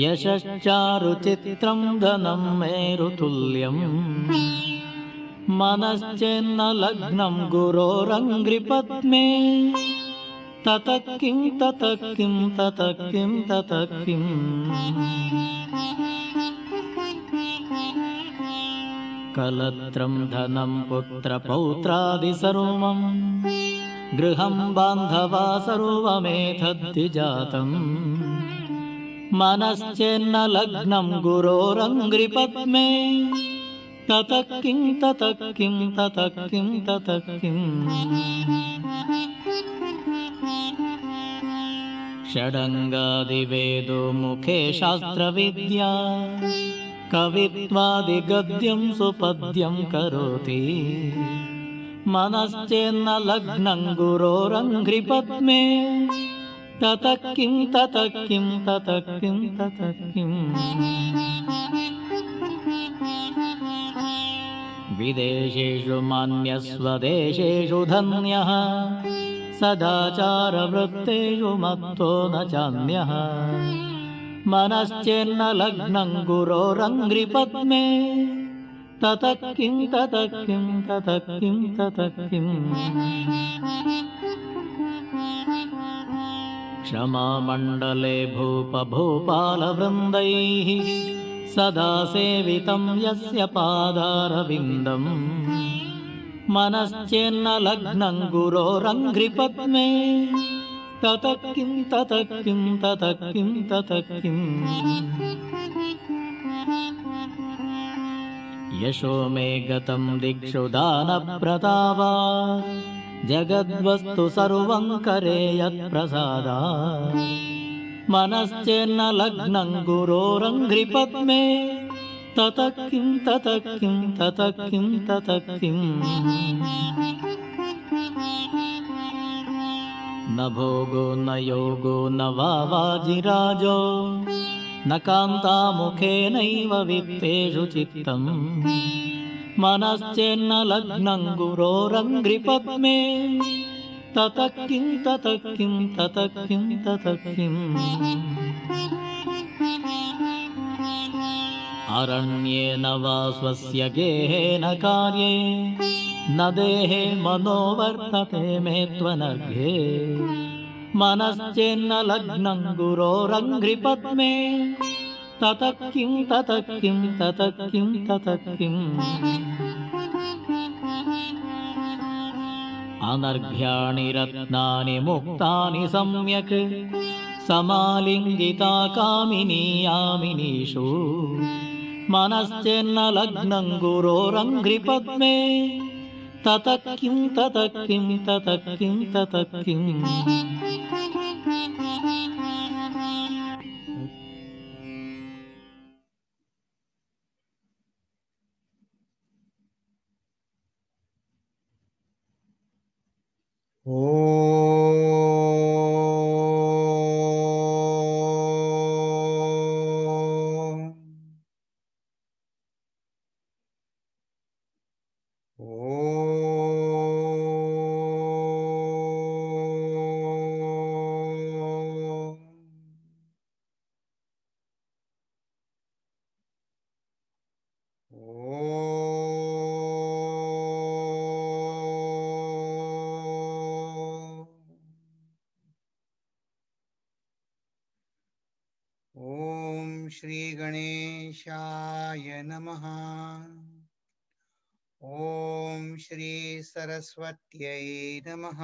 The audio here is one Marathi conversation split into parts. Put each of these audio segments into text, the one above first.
यशश्चारुचित्रं धनं मेरुतुल्यम् मनश्चेन्न लग्नं गुरोरङ्घ्रिपद्मे ततः किं ततः किं ततः किं ततः किं कलत्रं धनं पुत्रपौत्रादि सर्वं गृहं बान्धवा सर्वमेतद्विजातम् मनश्चेन्न लग्नं गुरोरङ्घ्रिपद्मे ततः किं ततः किं ततः किं ततः किं षडङ्गादिवेदो मुखे शास्त्रविद्या कवित्वादिगद्यं सुपद्यं करोति मनश्चेन्न लग्नं गुरोरङ्घ्रिपद्मे ततः किं ततः किं ततः किं ततः किं विदेशेषु मान्यस्वदेशेषु धन्यः सदाचारवृत्तेषु मत्तो न चान्यः मनश्चेन्न लग्नं गुरोरङ्घ्रिपद्मे ततः किं ततः किं ततः किं ततः किं क्षमामण्डले भूपभूपालवृन्दैः सदा सेवितं यस्य पादारविन्दम् मनश्चेन्न लग्नं गुरोरङ्घ्रिपद्मे ततः किं ततः किं ततः किं ततः किं यशो मे गतं दिक्षु दानप्रतापात् जगद्वस्तु सर्वं करे यत्प्रसादात् मनश्चेन्न लग्नं गुरोरङ्घ्रिपद्मे ततः किं ततः किं ततः किं ततः किं न भोगो न योगो न वा वाजिराजो न कान्तामुखेनैव वित्तेषु चित्तम् मनश्चेन्न लग्नं गुरोरङ्घ्रिपद्मे ततः किं ततः किं ततः किं ततः किम् अरण्ये न वा स्वस्य गेहे न कार्ये न देहे मनो वर्तते मे त्वनर्घे मनश्चेन्न लग्नं गुरोरङ्घ्रिपद्मे ततः किं ततः किं ततः किं ततः किम् अनर्घ्याणि रत्नानि मुक्तानि सम्यक् समालिङ्गिता कामिनी यामिनीषु मनश्चेन्न लग्नं गुरोरङ्घ्रिपद्मे ततः किं ततः किं ततः किं ततः किम् श्री गणेशाय नमः। ओम श्री सरस्वत्यै नमः।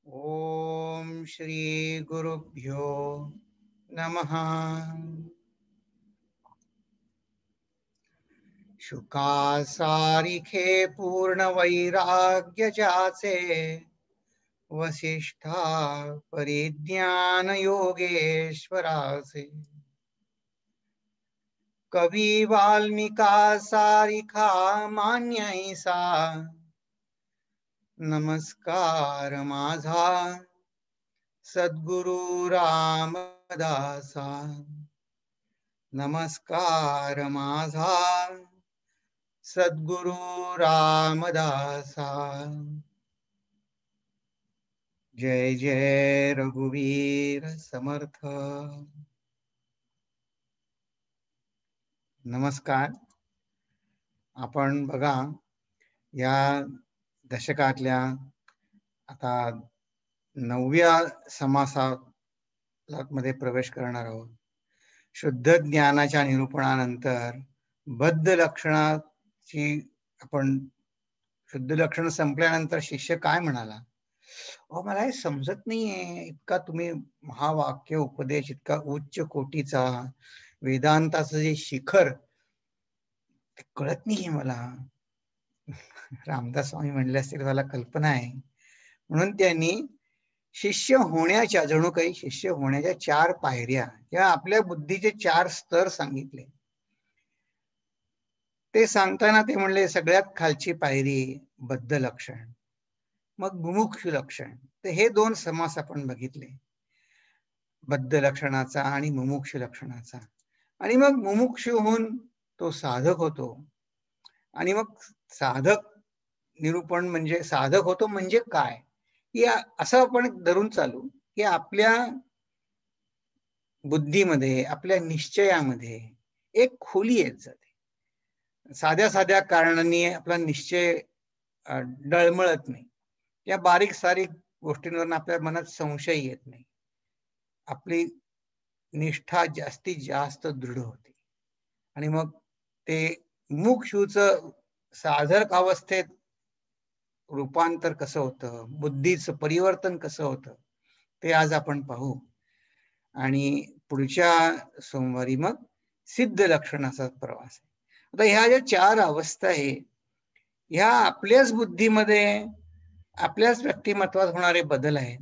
ओम श्री गुरुभ्यो नमः। शुकासारिखे पूर्ण वैराग्य जाचे वसिष्ठा परिज्ञान योगेश्वरासे कवी वाल्मीका सारिखा मान्यैसा नमस्कार माझा सद्गुरु रामदासा नमस्कार माझा सद्गुरु रामदासा जय जय रघुवीर समर्थ. नमस्कार. आपण बघा, या दशकातल्या आता 9व्या समासामध्ये प्रवेश करणार आहोत. शुद्ध ज्ञानाच्या निरूपणानंतर बद्ध लक्षणाची आपण शुद्ध लक्षण संपल्यानंतर शिष्य काय म्हणाला, मला हे समजत नाहीये, इतका तुम्ही महावाक्य उपदेश, इतका उच्च कोटीचा वेदांताचं जे शिखर, ते कळत नाहीये मला. रामदास स्वामी म्हणले असतील, मला कल्पना आहे. म्हणून त्यांनी शिष्य होण्याच्या, जणू काही शिष्य होण्याच्या 4 पायऱ्या किंवा आपल्या बुद्धीचे 4 स्तर सांगितले. ते सांगताना ते म्हणले, सगळ्यात खालची पायरी बद्ध लक्षण, मग मुमुक्षु लक्षण. तर हे 2 समास आपण बघितले, बद्ध लक्षणाचा आणि मुमुक्षु लक्षणाचा. आणि मग मुमुक्षु होऊन तो साधक होतो. आणि मग साधक निरूपण म्हणजे साधक होतो म्हणजे काय, की असं आपण धरून चालू की आपल्या बुद्धीमध्ये, आपल्या निश्चयामध्ये एक खोली येत जाते. साध्या साध्या कारणांनी आपला निश्चय डळमळत नाही. या बारीक सारीक गोष्टींवर आपल्या मनात संशय येत नाही. आपली निष्ठा जास्तीत जास्त दृढ होते. आणि मग ते मुमुक्षुचं साधक अवस्थेत रूपांतर कसं होतं, बुद्धीचं परिवर्तन कसं होतं, ते आज आपण पाहू. आणि पुढच्या सोमवारी मग सिद्ध लक्षणाचा प्रवास आहे. आता ह्या ज्या 4 अवस्था आहे, ह्या आपल्याच बुद्धीमध्ये, आपल्याच व्यक्तिमत्वात होणारे बदल आहेत.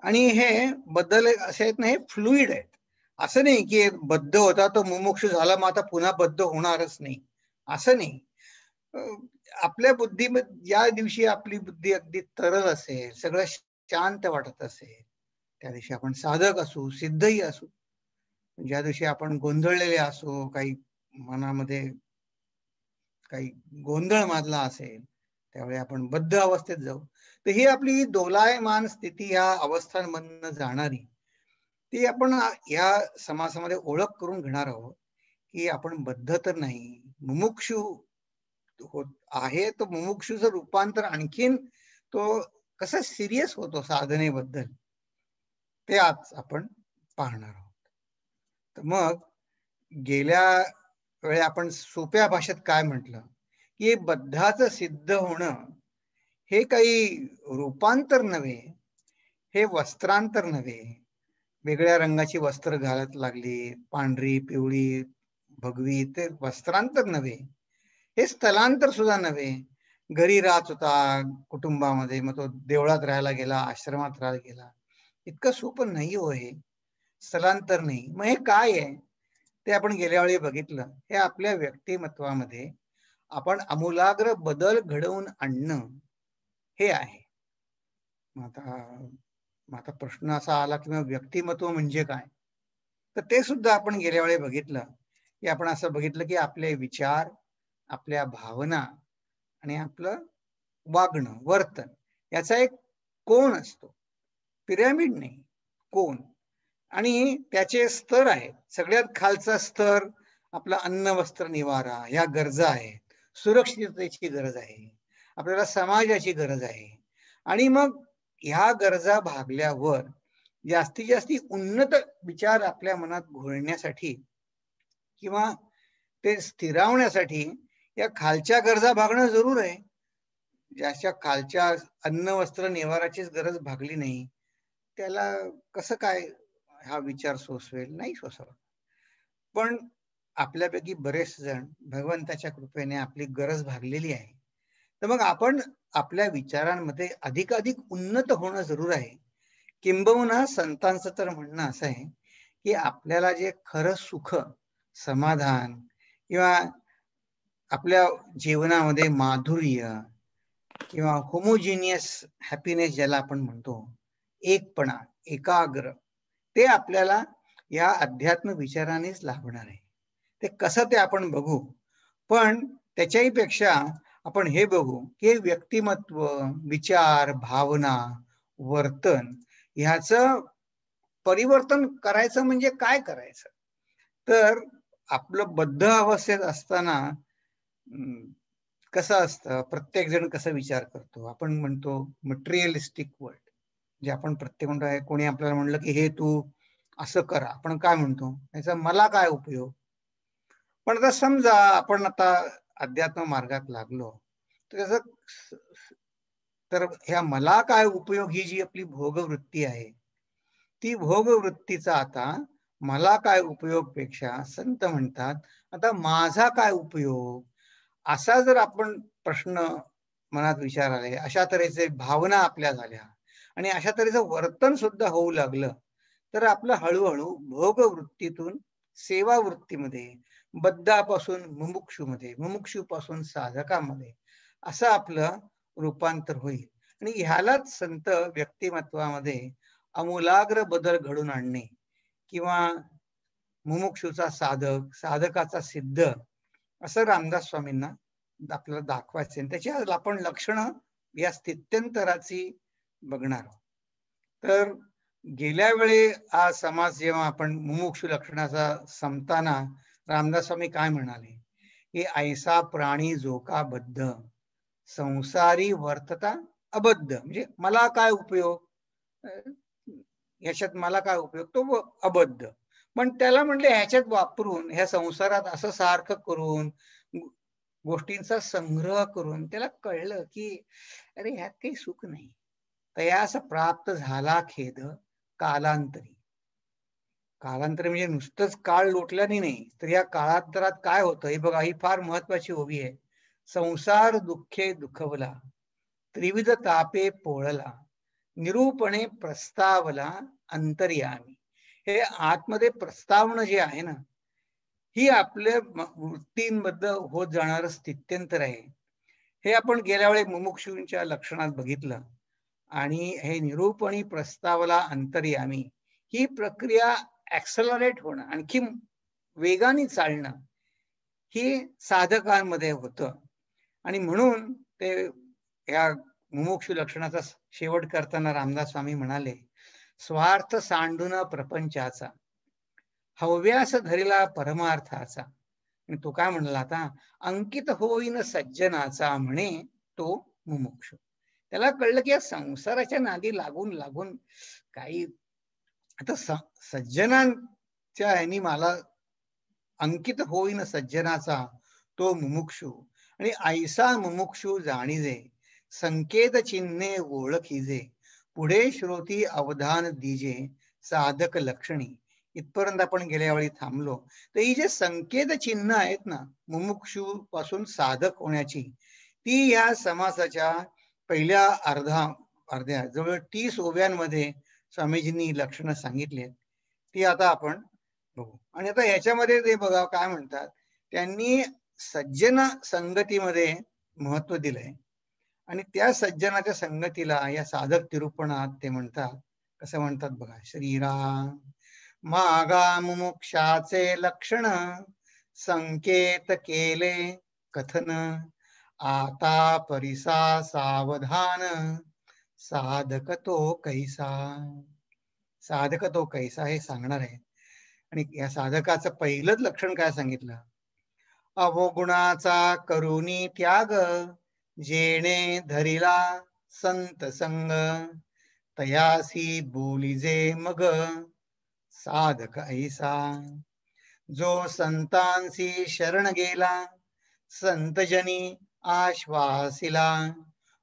आणि हे बदल असे आहेत ना, हे फ्लुइड आहेत. असं नाही की बद्ध होता तो मुमुक्षु झाला, मग आता पुन्हा बद्ध होणारच नाही, असं नाही. आपल्या बुद्धीमध्ये ज्या दिवशी आपली बुद्धी अगदी तरल असेल, सगळं शांत वाटत असेल, त्या दिवशी आपण साधक असू, सिद्धही असू. ज्या दिवशी आपण गोंधळलेले असू, काही मनामध्ये काही गोंधळ माजला असेल, त्यावेळी आपण बद्ध अवस्थेत जाऊ. तर ही आपली दोलायमान स्थिती, या अवस्थांमधनं जाणारी, ती आपण या समासामध्ये ओळख करून घेणार आहोत की आपण बद्ध तर नाही, मुमुक्षु होत आहे. तो मुमुक्षुचं रूपांतर आणखीन तो कसा सिरियस होतो साधनेबद्दल, ते आज आपण पाहणार आहोत. तर मग गेल्या वेळी आपण सोप्या भाषेत काय म्हटलं, की बद्धाचं सिद्ध होणं हे काही रूपांतर नव्हे, हे वस्त्रांतर नव्हे. वेगळ्या रंगाची वस्त्र घालत लागली, पांढरी, पिवळी, भगवी, ते वस्त्रांतर नव्हे. हे स्थलांतर सुद्धा नव्हे. घरी राहत होता कुटुंबामध्ये, मग तो देवळात राहायला गेला, आश्रमात राहायला गेला, इतकं सोपं नाही हो हे. स्थलांतर नाही. मग हे काय आहे ते आपण गेल्या वेळी बघितलं. हे आपल्या व्यक्तिमत्वामध्ये आपण आमूलाग्र बदल घडवून आणणं, हे आहे. आता प्रश्न असा आला की मग व्यक्तिमत्व म्हणजे काय, तर ते सुद्धा आपण गेल्या वेळी बघितलं. की आपण असं बघितलं की आपले विचार, आपल्या भावना आणि आपलं वागणं, वर्तन, याचा एक कोन असतो. पिरॅमिड नाही, कोन. आणि त्याचे स्तर आहेत. सगळ्यात खालचा स्तर आपला अन्न, वस्त्र, निवारा, ह्या गरजा आहेत. सुरक्षिततेची गरज आहे, आपल्याला समाजाची गरज आहे. आणि मग ह्या गरजा भागल्यावर जास्तीत जास्ती उन्नत विचार आपल्या मनात घोळण्यासाठी किंवा ते स्थिरावण्यासाठी या खालच्या गरजा भागणं जरूर आहे. ज्याच्या खालच्या अन्न, वस्त्र, निवाराचीच गरज भागली नाही, त्याला कसं काय हा विचार सोसवेल? नाही सोसवा. पण आपल्यापैकी बरेच जण भगवंताच्या कृपेने आपली गरज भागलेली आहे. तर मग आपण आपल्या विचारांमध्ये अधिकाधिक उन्नत होणं जरूर आहे. किंबहुना संतांचं तर म्हणणं असं आहे की आपल्याला जे खरं सुख, समाधान किंवा आपल्या जीवनामध्ये माधुर्य किंवा होमोजिनियस हॅपीनेस ज्याला आपण म्हणतो, एकपणा, एकाग्र, ते आपल्याला या अध्यात्म विचारानेच लाभणार आहे. ते कसं ते आपण बघू. पण त्याच्याही पेक्षा आपण हे बघू की व्यक्तिमत्व, विचार, भावना, वर्तन ह्याचं परिवर्तन करायचं म्हणजे काय करायचं? तर आपलं बद्ध अवस्थेत असताना कसं असतं, प्रत्येक जण कसा विचार करतो, आपण म्हणतो मटेरियलिस्टिक वर्ल्ड, जे आपण प्रत्येक म्हणतो, कोणी आपल्याला म्हणलं की हे तू असं करा, आपण काय म्हणतो, याचा मला काय उपयोग? पण आता समजा आपण आता अध्यात्म मार्गात लागलो तर त्याचं तर ह्या मला काय उपयोग ही जी आपली भोगवृत्ती आहे, ती भोगवृत्तीचा आता मला काय उपयोग पेक्षा संत म्हणतात आता माझा काय उपयोग, असा जर आपण प्रश्न मनात विचार आले, अशा तऱ्हेचे भावना आपल्या झाल्या आणि अशा तऱ्हेचं वर्तन सुद्धा होऊ लागलं, तर आपलं हळूहळू भोगवृत्तीतून सेवा वृत्तीमध्ये, बद्धापासून मुमुक्षूमध्ये, मुमुक्षूपासून साधकामध्ये असं आपलं रूपांतर होईल. आणि ह्यालाच संत व्यक्तिमत्वामध्ये आमूलाग्र बदल घडून आणणे किंवा मुमुक्षूचा साधक, साधकाचा सिद्ध असं रामदास स्वामींना आपल्याला दाखवायचे. आणि त्याची आज आपण लक्षणं या स्थित्यंतराची बघणार आहोत. तर गेल्या वेळी हा समाज जेव्हा आपण मुमुक्षू लक्षणाचा संपताना रामदास स्वामी काय म्हणाले, की ऐसा प्राणी जो का बद्ध संसारी वर्तता अबद्ध, म्हणजे मला काय उपयोग, याच्यात मला काय उपयोग, तो अबद्ध. पण त्याला म्हणले ह्याच्यात वापरून ह्या संसारात असं सारखं करून गोष्टींचा संग्रह करून त्याला कळलं की अरे ह्यात काही सुख नाही. तयास प्राप्त झाला खेद कालांतरी. कालांतरी म्हणजे नुसतंच काळ लोटल्याने नाही, तर या काळांतरात काय होतं हे बघा, ही फार महत्वाची ओवी आहे. संसार दुःखे दुखवला, त्रिविध तापे पोळला, निरूपणे प्रस्तावला अंतर्यामी. हे आतमध्ये प्रस्तावना जे आहे ना, ही आपल्या वृत्तींबद्दल होत जाणारं स्थित्यंतर आहे. हे आपण गेल्या वेळी मुमुक्षूंच्या लक्षणात बघितलं. आणि हे निरूपणी प्रस्तावला अंतर्यामी ही प्रक्रिया ऍक्सलरेट होणं, आणखी वेगाने चालणं, ही साधकांमध्ये होतं. आणि म्हणून ते या मुमुक्षू लक्षणाचा शेवट करताना रामदास स्वामी म्हणाले, स्वार्थ सांडून प्रपंचाचा हव्यास धरिला परमार्थाचा. आणि तो काय म्हणला आता, अंकित होईन सज्जनाचा म्हणे तो मुमुक्षू. त्याला कळलं की या संसाराच्या नादी लागून लागून काही आता सज्जनांच्या ह्यानी मला अंकित होईन सज्जनाचा तो मुमुक्षू. आणि ऐसा मुमुक्षू जाणीजे संकेत चिन्हे ओळखीजे पुढे श्रोती अवधान दिजे साधक लक्षणी. इथपर्यंत आपण गेल्या वेळी थांबलो. तर ही जे संकेत चिन्ह आहेत ना मुमुक्षू पासून साधक होण्याची, ती या समासाच्या पहिल्या अर्ध्या जवळ 30 ओव्यांमध्ये स्वामीजींनी लक्षणं सांगितली आहेत. ती आता आपण बघू. आणि आता याच्यामध्ये ते बघा काय म्हणतात, त्यांनी सज्जन संगतीमध्ये महत्व दिलंय. आणि त्या सज्जनाच्या संगतीला या साधक तिरुपणात ते म्हणतात, कसं म्हणतात बघा, श्रीराम मागा मुमुक्षाचे लक्षण संकेत केले कथन आता परिसा सावधान साधक तो कैसा. साधक तो कैसा हे सांगणार आहे. आणि या साधकाचं पहिलंच लक्षण काय सांगितलं, अवगुणाचा करुणी त्याग जेणे धरिला संत संग तयासी बोलिजे मग साधक ऐसा. जो संतांसी शरण गेला संतजनी आश्वासिला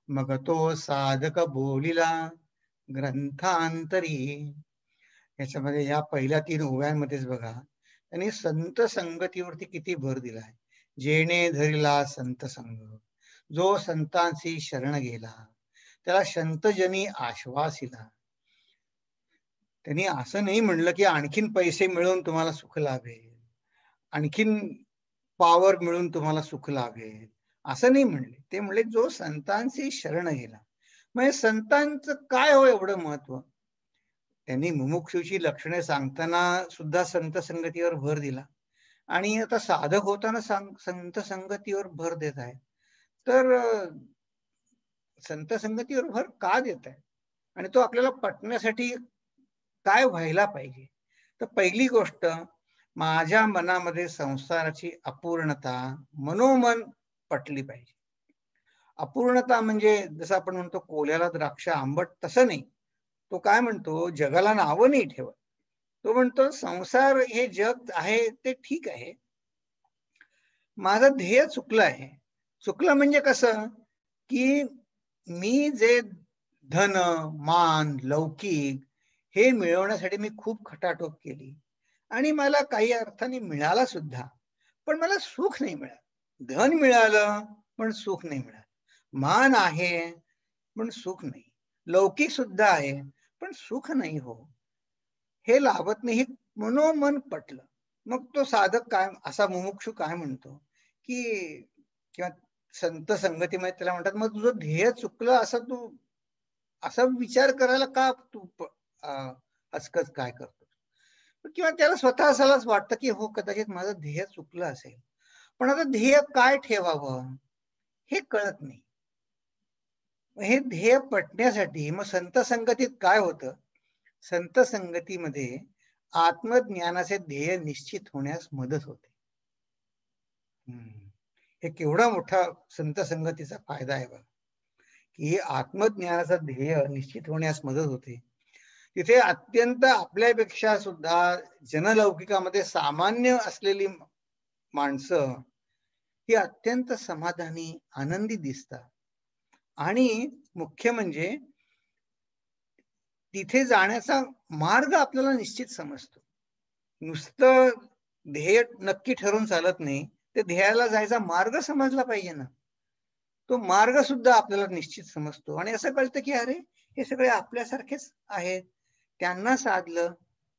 मग तो साधक बोलिला ग्रंथांतरी. याच्यामध्ये या पहिल्या 3 ओव्यांमध्येच बघा त्यांनी संत संगतीवरती किती भर दिलाय. जेणे धरिला संत संग, जो संतांशी शरण गेला त्याला संतजनी आश्वासिला. त्यांनी असं नाही म्हणलं की आणखीन पैसे मिळून तुम्हाला सुख लाभेल, आणखीन पॉवर मिळून तुम्हाला सुख लाभेल, असं नाही म्हणले. ते म्हणले जो संतांशी शरण गेला. म्हणजे संतांचं काय हो एवढं महत्व. त्यांनी मुमुक्षूची लक्षणे सांगताना सुद्धा संत संगतीवर भर दिला आणि आता साधक होताना संत संगतीवर भर देत आहे. तर संत संगतीवर भर का देत आहे, आणि तो आपल्याला पटण्यासाठी काय व्हायला पाहिजे. तर पहिली गोष्ट, माझ्या मनामध्ये संसाराची अपूर्णता मनोमन पटली पाहिजे. अपूर्णता म्हणजे जसं आपण म्हणतो कोल्याला द्राक्ष आंबट, तसं नाही. तो काय म्हणतो, जगाला नावं नाही ठेवत. तो म्हणतो संसार हे जग आहे ते ठीक आहे, माझं ध्येय चुकलं आहे. चुकलं म्हणजे कसं, की मी जे धन, मान, लौकिक हे मिळवण्यासाठी मी खूप खटाटोप केली आणि मला काही अर्थाने मिळाला सुद्धा, पण मला सुख नाही मिळालं. धन मिळालं पण सुख नाही मिळालं. मान आहे पण सुख नाही. लौकिक सुद्धा आहे पण सुख नाही हो. हे लाभत नाही, हे मनोमन पटलं. मग तो साधक काय, असा मुमुक्षू काय म्हणतो, की किंवा संत संगतीमध्ये त्याला म्हणतात, मग तुझं ध्येय चुकलं असं तू असा विचार करायला का तू हसकच काय करतो. किंवा त्याला स्वतःलाच वाटतं की हो कदाचित माझं ध्येय चुकलं असेल, पण आता ध्येय काय ठेवावं हे कळत नाही. हे ध्येय पटण्यासाठी मग संत संगतीत काय होतं, संत संगतीमध्ये आत्मज्ञानाचे ध्येय निश्चित होण्यास मदत होते. हे केवढा मोठा संत संगतीचा फायदा आहे बघा, की आत्मज्ञानाचा ध्येय निश्चित होण्यास मदत होते. तिथे अत्यंत आपल्यापेक्षा सुद्धा जनलौकिकामध्ये सामान्य असलेली माणसं ही अत्यंत समाधानी, आनंदी दिसतात. आणि मुख्य म्हणजे तिथे जाण्याचा मार्ग आपल्याला निश्चित समजतो. नुसतं ध्येय नक्की ठरवून चालत नाही, ते ध्येयाला जायचा मार्ग समजला पाहिजे ना. तो मार्ग सुद्धा आपल्याला निश्चित समजतो आणि असं कळतं की अरे हे सगळे आपल्यासारखेच आहेत, त्यांना साधलं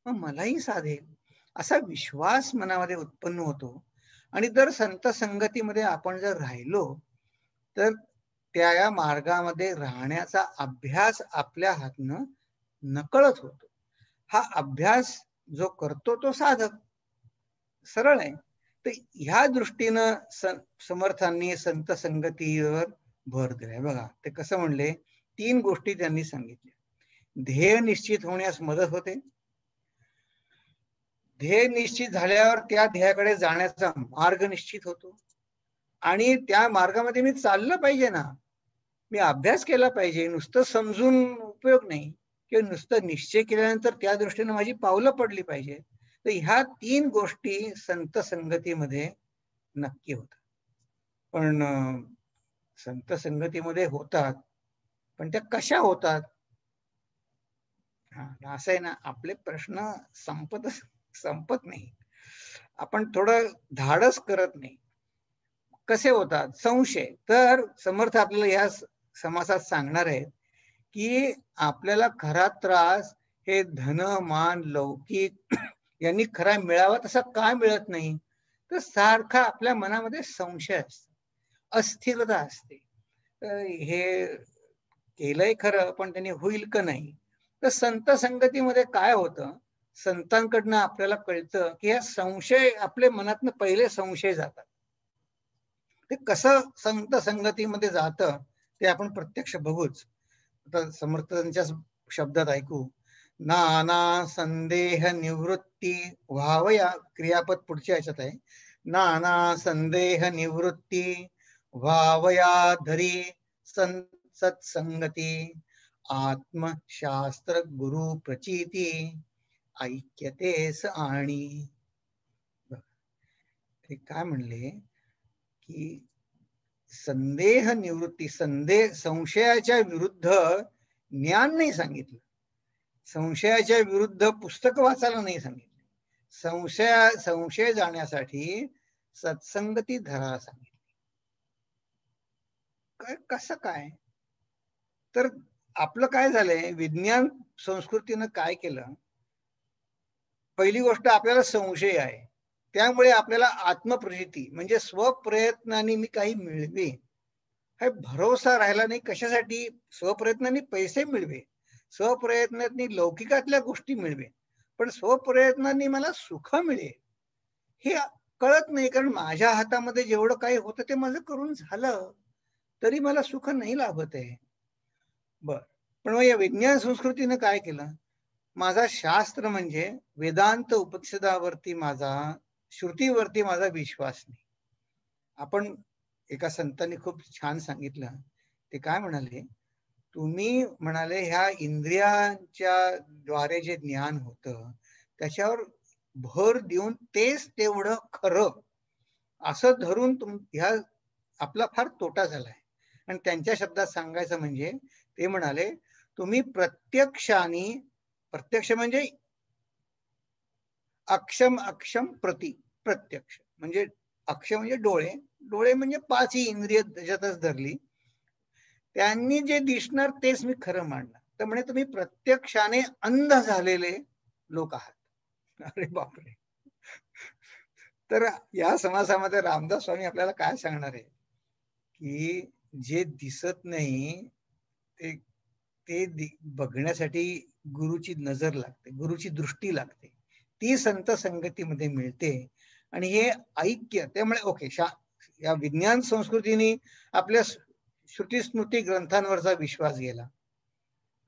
मग मलाही साधेल, असा विश्वास मनामध्ये उत्पन्न होतो. आणि जर संत संगतीमध्ये आपण जर राहिलो तर त्या मार्गामध्ये राहण्याचा अभ्यास आपल्या हातनं नकळत होतो. हा अभ्यास जो करतो तो साधक, सरळ आहे. तर ह्या दृष्टीनं समर्थांनी संत संगतीवर भर दिलाय बघा. ते कसं म्हणले, 3 गोष्टी त्यांनी सांगितल्या. ध्येय निश्चित होण्यास मदत होते, ध्येय निश्चित झाल्यावर त्या ध्येयाकडे जाण्याचा मार्ग निश्चित होतो, आणि त्या मार्गामध्ये मी चाललं पाहिजे ना, मी अभ्यास केला पाहिजे. नुसतं समजून उपयोग नाही, किंवा नुसतं निश्चय केल्यानंतर त्या दृष्टीने माझी पावलं पडली पाहिजे. तर ह्या 3 गोष्टी संत संगतीमध्ये नक्की होतात. पण संत संगतीमध्ये होतात, पण त्या कशा होतात? असं आहे ना, आपले प्रश्न संपत नाही. आपण थोडं धाडस करत नाही. कसे होतात? संशय. तर समर्थ आपल्याला या समासात सांगणार आहेत की आपल्याला खरा त्रास हे धन, मान, लौकिक यांनी खरा मिळावा तसा का मिळत नाही? तर सारखा आपल्या मनामध्ये संशय असतो, अस्थिरता असते. हे केलंय खरं पण त्यांनी होईल का नाही. तर संत संगतीमध्ये काय होतं, संतांकडनं आपल्याला कळतं की हा संशय आपल्या मनातनं पहिले संशय जातात. ते कसं संत संगतीमध्ये जातं ते आपण प्रत्यक्ष बघूच. आता समर्थांच्या शब्दात ऐकू, नाना संदेह निवृत्ती व्हावया, क्रियापद पुढच्या ह्याच्यात आहे, नाना संदेह निवृत्ती व्हावया धरी सत्संगती आत्मशास्त्र गुरु प्रचिती ऐक्यतेस आणि. ते काय म्हणले की संदेह निवृत्ती, संशयाच्या विरुद्ध ज्ञान नाही सांगितलं, संशयाच्या विरुद्ध पुस्तक वाचायला नाही सांगितलं, संशय जाण्यासाठी सत्संगती धरा सांगितली. कसं काय? तर आपलं काय झालंय, विज्ञान संस्कृतीनं काय केलं, पहिली गोष्ट आपल्याला संशय आहे, त्यामुळे आपल्याला आत्मप्रचिती म्हणजे स्वप्रयत्नाने मी काही मिळवे हा भरोसा राहिला नाही. कशासाठी? स्वप्रयत्नाने पैसे मिळवे, स्वप्रयत्नाने लौकिकातल्या गोष्टी मिळवे, पण स्वप्रयत्नाने मला सुख मिळेल हे कळत नाही. कारण माझ्या हातामध्ये जेवढं काही होतं ते माझं करून झालं तरी मला सुख नाही लाभत आहे. बर, पण मग या विज्ञान संस्कृतीनं काय केलं, माझा शास्त्र म्हणजे वेदांत उपनिषदावरती माझा, श्रुतीवरती माझा विश्वास नाही. आपण एका संतांनी खूप छान सांगितलं, ते काय म्हणाले, तुम्ही म्हणाले ह्या इंद्रियांच्या द्वारे जे ज्ञान होतं त्याच्यावर भर देऊन तेच तेवढं खरं असं धरून ह्या आपला फार तोटा झालाय. आणि त्यांच्या शब्दात सांगायचं म्हणजे ते म्हणाले, तुम्ही प्रत्यक्षाने, प्रत्यक्ष म्हणजे अक्षम अक्षम प्रति प्रत्यक्ष, म्हणजे अक्ष म्हणजे डोळे, डोळे म्हणजे 5 इंद्रिय त्याच्यातच धरली, त्यांनी जे दिसणार तेच मी खरं मानणार. तर म्हणे तुम्ही प्रत्यक्षाने अंध झालेले लोक आहात. अरे बापरे. तर या समासामध्ये रामदास स्वामी आपल्याला काय सांगणार आहे, की जे दिसत नाही ते ते बघण्यासाठी गुरुची नजर लागते, गुरुची दृष्टी लागते, ती संत संगतीमध्ये मिळते. आणि हे ऐक्य, त्यामुळे ओके, या विज्ञान संस्कृतीने आपल्या श्रुती स्मृती ग्रंथांवरचा विश्वास गेला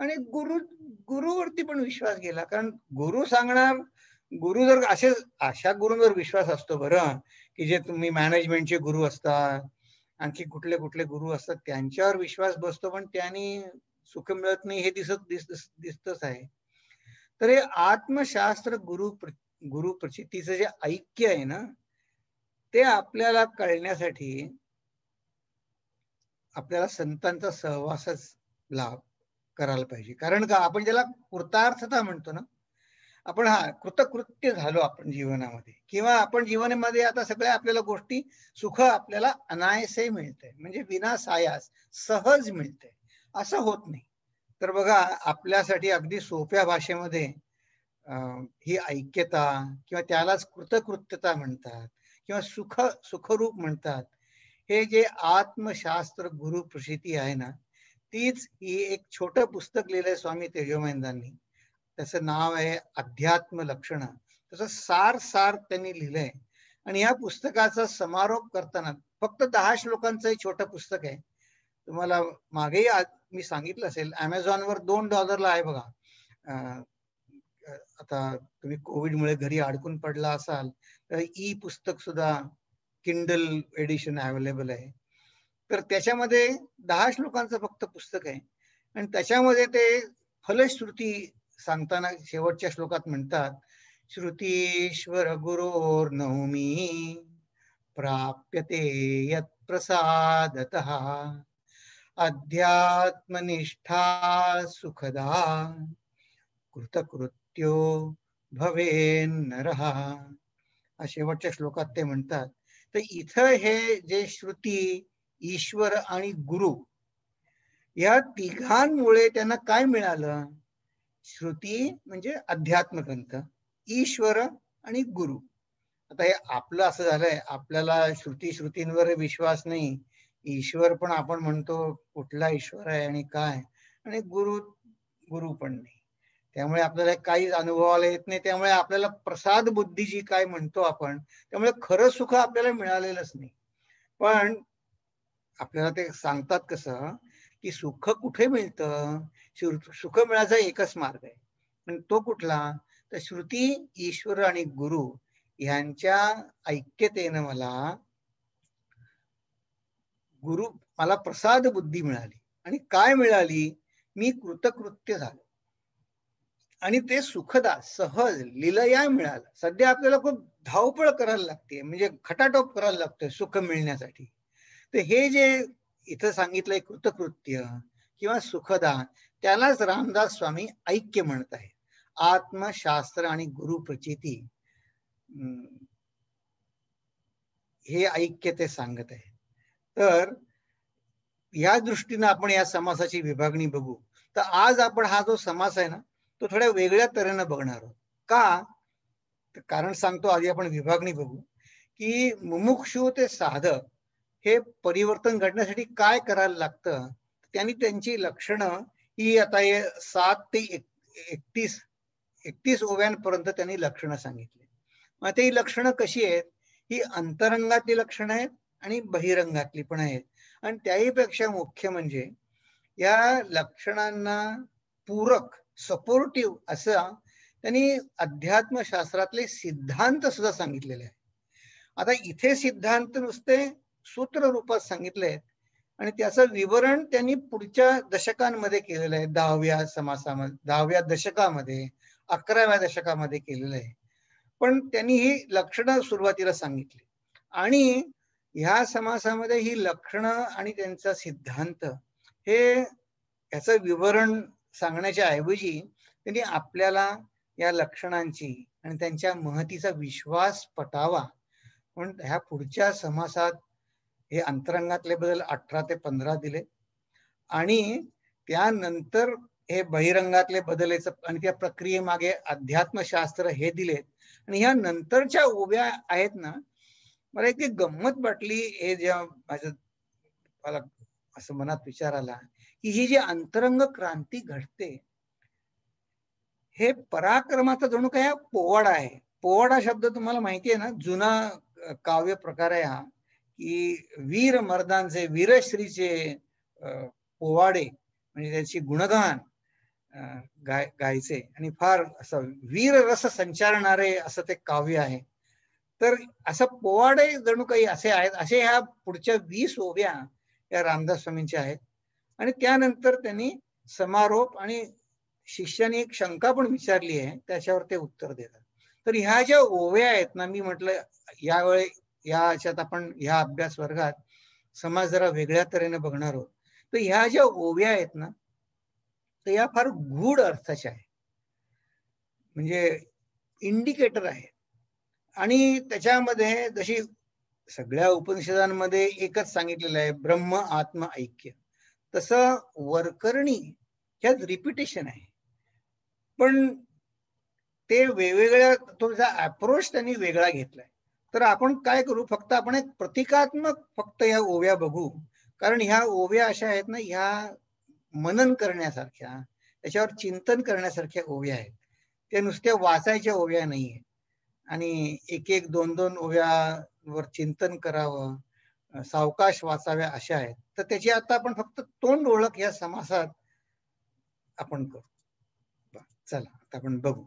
आणि गुरुवरती पण विश्वास गेला. कारण गुरु सांगणार, गुरु जर अशा गुरूंवर विश्वास असतो बरं, की जे तुम्ही मॅनेजमेंटचे गुरु असतात, आणखी कुठले कुठले गुरु असतात, त्यांच्यावर विश्वास बसतो, पण त्यांनी सुख मिळत नाही हे दिसतच आहे. तर हे आत्मशास्त्र गुरु प्रचितीचं जे ऐक्य आहे ना, ते आपल्याला कळण्यासाठी आपल्याला संतांचा सहवासच लाभ करायला पाहिजे. कारण का, आपण ज्याला कृतार्थता म्हणतो ना, आपण कृतकृत्य झालो आपण जीवनामध्ये, किंवा आपण जीवनामध्ये आता सगळ्या आपल्याला गोष्टी, सुख आपल्याला अनायासे मिळते, म्हणजे विनासायास सहज मिळते, असं होत नाही. तर बघा, आपल्यासाठी अगदी सोप्या भाषेमध्ये ही ऐक्यता, किंवा त्यालाच कृतकृत्यता म्हणतात, किंवा सुखरूप म्हणतात, हे जे आत्मशास्त्र गुरु प्रसिद्धी आहे ना, तीच ही एक छोटं पुस्तक लिहिलंय स्वामी तेजोमयंदांनी. त्याचं नाव आहे अध्यात्म लक्षण. तसं सार त्यांनी लिहिलंय. आणि या पुस्तकाचा समारोप करताना फक्त 10 श्लोकांचं एक छोटं पुस्तक आहे. तुम्हाला मागेही मी सांगितलं असेल, अमेझॉनवर $2 आहे बघा. आता तुम्ही कोविडमुळे घरी अडकून पडला असाल तर ई पुस्तक सुद्धा किंडल एडिशन अवेलेबल आहे. तर त्याच्यामध्ये 10 श्लोकांचं फक्त पुस्तक आहे. आणि त्याच्यामध्ये ते फलश्रुती सांगताना शेवटच्या श्लोकात म्हणतात, श्रुतीश्वर गुरोर नवमी प्राप्यते यत् प्रसादतः अध्यात्मनिष्ठा सुखदा कृतकृत्यो भवेन्नरः. शेवटच्या श्लोकात ते म्हणतात. तर इथं हे जे श्रुती, ईश्वर आणि गुरु, या तिघांमुळे त्यांना काय मिळालं? श्रुती म्हणजे अध्यात्म ग्रंथ, ईश्वर आणि गुरु. आता हे आपलं असं झालंय, आपल्याला श्रुतींवर विश्वास नाही, ईश्वर पण आपण म्हणतो कुठला ईश्वर आहे आणि काय, आणि गुरु पण नाही. त्यामुळे आपल्याला काहीच अनुभवाला येत नाही. त्यामुळे आपल्याला प्रसाद बुद्धी जी काय म्हणतो आपण, त्यामुळे खरं सुख आपल्याला मिळालेलंच नाही. पण आपल्याला ते सांगतात कसं, की सुख कुठे मिळतं? सुख मिळायचा एकच मार्ग आहे, पण तो कुठला? तर श्रुती, ईश्वर आणि गुरु ह्यांच्या ऐक्यतेनं मला प्रसाद बुद्धी मिळाली. आणि काय मिळाली? मी कृतकृत्य झालो. आणि ते सुखदा, सहज, लीलया मिळालं. सध्या आपल्याला खूप धावपळ करायला लागते, म्हणजे खटाटोप करायला लागतोय सुख मिळण्यासाठी. तर हे जे इथं सांगितलंय कृतकृत्य किंवा सुखदा, त्यालाच रामदास स्वामी ऐक्य म्हणत आहे. आत्मशास्त्र आणि गुरु प्रचिती हे ऐक्य ते सांगत आहे. तर या दृष्टीनं आपण या समासाची विभागणी बघू. तर आज आपण हा जो समास आहे ना, तो थोड्या वेगळ्या तऱ्हेनं बघणार आहोत. का? कारण सांगतो, आधी आपण विभागणी बघू, की मुमुक्षु ते साधक हे परिवर्तन घडण्यासाठी काय करायला लागतं. त्यांनी त्यांची लक्षणं ही आता 7 ते 31 ओव्यांपर्यंत त्यांनी लक्षणं सांगितली. मग ते लक्षणं कशी आहेत? ही अंतरंगातली लक्षणं आहेत आणि बहिरंगातली पण आहेत. आणि त्याही पेक्षा मुख्य म्हणजे या लक्षणांना पूरक सपोर्टिव्ह असं त्यांनी अध्यात्मशास्त्रातले सिद्धांत सुद्धा सांगितलेले आहे. आता इथे सिद्धांत नुसते सूत्र रूपात सांगितले आहेत आणि त्याचं विवरण त्यांनी पुढच्या दशकांमध्ये केलेलं आहे. 10व्या दशकामध्ये 11व्या दशकामध्ये केलेलं आहे. पण त्यांनी ही लक्षणं सुरुवातीला सांगितली आणि ह्या समासामध्ये ही लक्षणं आणि त्यांचा सिद्धांत हे याचं विवरण सांगण्याच्या ऐवजी त्यांनी आपल्याला या लक्षणांची आणि त्यांच्या महतीचा विश्वास पटावा म्हणून ह्या पुढच्या समासात हे अंतरंगातले बदल 18 ते 15 दिले आणि त्यानंतर हे बहिरंगातले बदलायचं आणि त्या प्रक्रियेमागे अध्यात्मशास्त्र हे दिलेत. आणि ह्या नंतरच्या ओव्या आहेत ना, मला एक गंमत वाटली हे जेव्हा मला असं मनात विचार आला की ही जी अंतरंग क्रांती घडते हे पराक्रमाचा जणू काय पोवाडा आहे. पोवाडा शब्द तुम्हाला माहिती आहे ना, जुना काव्य प्रकार आहे हा, की वीर मर्दांचे वीरश्रीचे पोवाडे म्हणजे त्याची गुणगान गायचे आणि फार असं वीर रस संचारणारे असं ते काव्य आहे. तर असं पोवाडे जणू काही असे आहेत. असे ह्या पुढच्या 20 ओव्या या रामदास स्वामींच्या आहेत. आणि त्यानंतर त्यांनी समारोप आणि शिष्याने एक शंका पण विचारली आहे त्याच्यावर ते उत्तर देतात. तर ह्या ज्या ओव्या आहेत ना, मी म्हटलं यावेळी याच्यात आपण ह्या अभ्यास वर्गात समाज जरा वेगळ्या तऱ्हेने बघणार आहोत. तर ह्या ज्या ओव्या आहेत ना, तर या फार गूढ अर्थाच्या आहेत, म्हणजे इंडिकेटर आहे. आणि त्याच्यामध्ये जशी सगळ्या उपनिषदांमध्ये एकच सांगितलेलं आहे ब्रह्म आत्म ऐक्य, तसं वरकरणी ह्यात रिपिटेशन आहे. पण ते वेगवेगळ्या थोडासा अप्रोच त्यांनी वेगळा घेतलाय. तर आपण काय करू, फक्त आपण एक प्रतिकात्मक फक्त ह्या ओव्या बघू, कारण ह्या ओव्या अशा आहेत ना, ह्या मनन करण्यासारख्या, त्याच्यावर चिंतन करण्यासारख्या ओव्या आहेत. त्या नुसत्या वाचायच्या ओव्या नाहीये आणि एक एक दोन दोन ओव्यावर चिंतन करावं, सावकाश वाचाव्या अशा आहेत. तर त्याची आता आपण फक्त तोंड ओळख या समासात आपण करू. चला आता आपण बघू.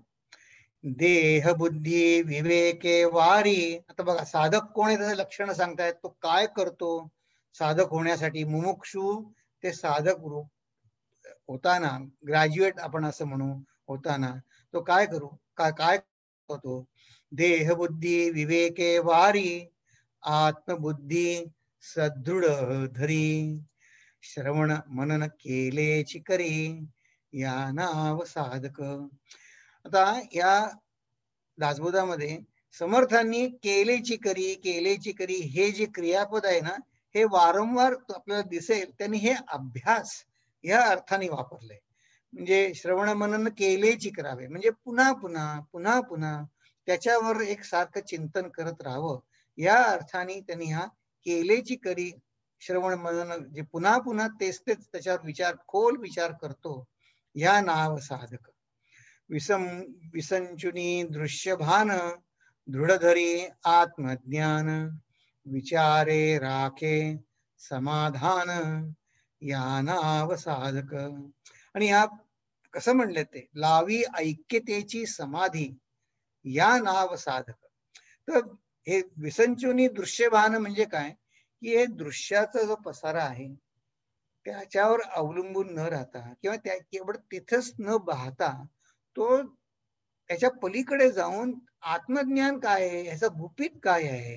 देह बुद्धी विवेके वारी. आता बघा साधक कोण आहे त्याचं लक्षण सांगतायत. तो काय करतो साधक होण्यासाठी, मुमुक्षु ते साधक रूप होताना, ग्रॅज्युएट आपण असं म्हणू होताना तो काय काय होतो. देह बुद्धी विवेके वारी आत्मबुद्धी सदृढ धरी श्रवण मनन केलेची करी या नाव साधक. आता या दासबोधामध्ये समर्थांनी केलेची करी हे जे क्रियापद आहे ना, हे वारंवार आपल्याला दिसेल त्यांनी हे अभ्यास या अर्थाने वापरलंय. म्हणजे श्रवण मनन केलेची करावे म्हणजे पुन्हा पुन्हा पुन्हा पुन्हा त्याच्यावर एक सारखं चिंतन करत राहावं, या अर्थाने त्यांनी हा केलेची करी श्रवण मनन जे पुन्हा पुन्हा तेच त्याच्यावर खोल विचार करतो या नाव साधक. विसंचुनी दृश्य भान दृढधरी आत्मज्ञान विचारे राखे समाधान या नाव साधक. आणि या कसं म्हणले ते लावी ऐक्यतेची समाधी या नाव साधक. तर हे विसंचुनी दृश्यभान म्हणजे काय की हे दृश्याचा जो पसारा आहे त्याच्यावर अवलंबून न राहता किंवा त्या केवळ तिथंच न पाहता तो त्याच्या पलीकडे जाऊन आत्मज्ञान काय आहे, ह्याचं गुपित काय आहे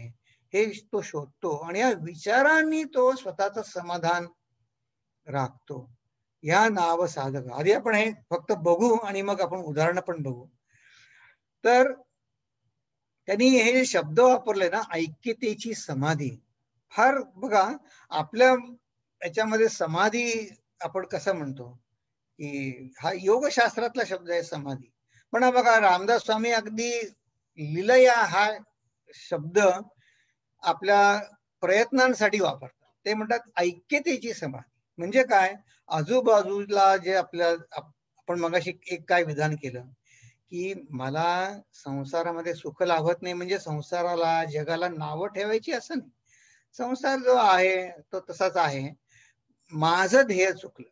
हे तो शोधतो आणि या विचारांनी तो स्वतःचं समाधान राखतो. या नाव साधक. आधी आपण हे फक्त बघू आणि मग आपण उदाहरण पण बघू. तर त्यांनी हे जे शब्द वापरले ना, ऐक्यतेची समाधी, फार बघा आपल्या याच्यामध्ये समाधी आपण कसं म्हणतो की हा योगशास्त्रातला शब्द आहे समाधी. पण बघा रामदास स्वामी अगदी लिलया हा शब्द आपल्या प्रयत्नांसाठी वापरतात. ते म्हणतात ऐक्यतेची समाधी. म्हणजे काय, आजूबाजूला जे आपण मगाशी एक काय विधान केलं की मला संसारामध्ये सुख लाभत नाही म्हणजे संसाराला जगाला नावं ठेवायची असं नाही. संसार जो आहे तो तसाच आहे. माझं ध्येय चुकलं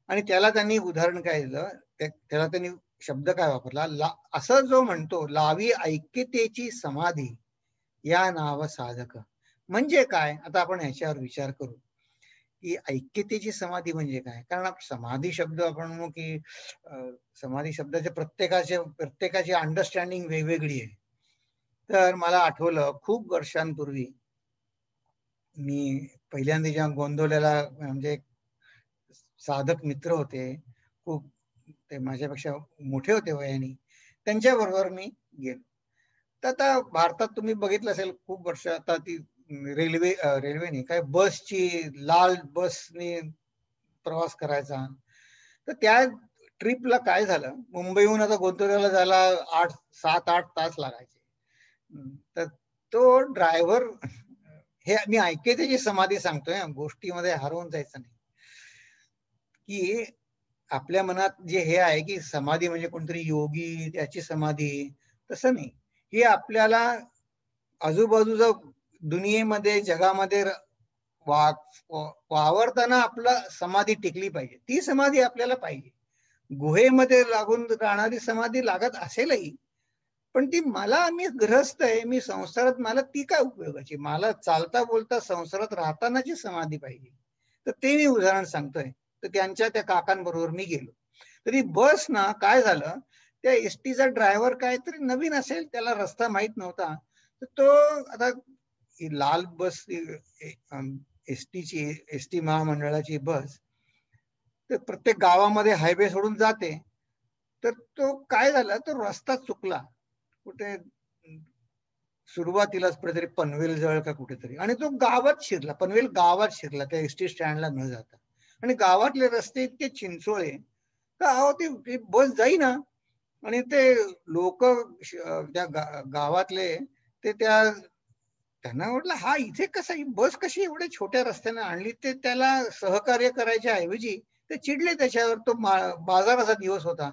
आणि त्याला त्यांनी उदाहरण काय दिलं, त्याला त्यांनी शब्द काय वापरला, असं जो म्हणतो लावी ऐक्यतेची समाधी या नाव साधक. म्हणजे काय, आता आपण ह्याच्यावर विचार करू की ऐक्यतेची समाधी म्हणजे काय. कारण समाधी शब्द आपण म्हणू की समाधी शब्दाचे प्रत्येकाची अंडरस्टँडिंग वेगवेगळी आहे. तर मला आठवलं खूप वर्षांपूर्वी मी पहिल्यांदा जेव्हा गोंदवल्याला, म्हणजे साधक मित्र होते खूप, ते माझ्यापेक्षा मोठे होते वयाने, त्यांच्या बरोबर मी गेलो. तर आता भारतात तुम्ही बघितलं असेल खूप वर्ष आता ती रेल्वेने काय बसची, लाल बसने प्रवास करायचा. तर त्या ट्रिपला काय झालं, मुंबईहून आता गोंदवल्याला जायला 7-8 तास लागायचे. तर तो ड्रायव्हर, हे मी ऐक्यतेची समाधी सांगतोय, गोष्टीमध्ये हरवून जायचं नाही, की आपल्या मनात जे हे आहे की समाधी म्हणजे कोणतरी योगी त्याची समाधी, तसं नाही. ही आपल्याला आजूबाजूचा दुनियेमध्ये, जगामध्ये वावरताना आपला समाधी टिकली पाहिजे, ती समाधी आपल्याला पाहिजे. गुहेमध्ये लागून राहणारी समाधी लागत असेलही, पण ती मी गृहस्थ आहे, मी संसारात, मला ती काय उपयोगाची, मला चालता बोलता संसारात राहतानाची समाधी पाहिजे. तर ते मी उदाहरण सांगतोय. तर त्या काकांबरोबर मी गेलो. तरी बस ना काय झालं, त्या एसटीचा ड्रायव्हर काहीतरी नवीन असेल, त्याला रस्ता माहित नव्हता. तर तो आता लाल बस, एसटी महामंडळाची बस, तर प्रत्येक गावामध्ये हायवे सोडून जाते. तर तो काय झाला, तो रस्ता चुकला कुठे, सुरुवातीलाच कुठेतरी पनवेल जवळ का कुठेतरी, आणि तो गावात शिरला, पनवेल गावात शिरला त्या एसटी स्टँडला न जाता. आणि गावातले रस्ते इतके चिंचोळे का अहो ती बस जाईना. आणि ते लोक त्या गावातले ते त्यांना म्हटलं, हा इथे कसा, ही बस कशी एवढ्या छोट्या रस्त्याने आणली. ते त्याला सहकार्य करायच्या ऐवजी ते चिडले त्याच्यावर. तो बाजाराचा दिवस होता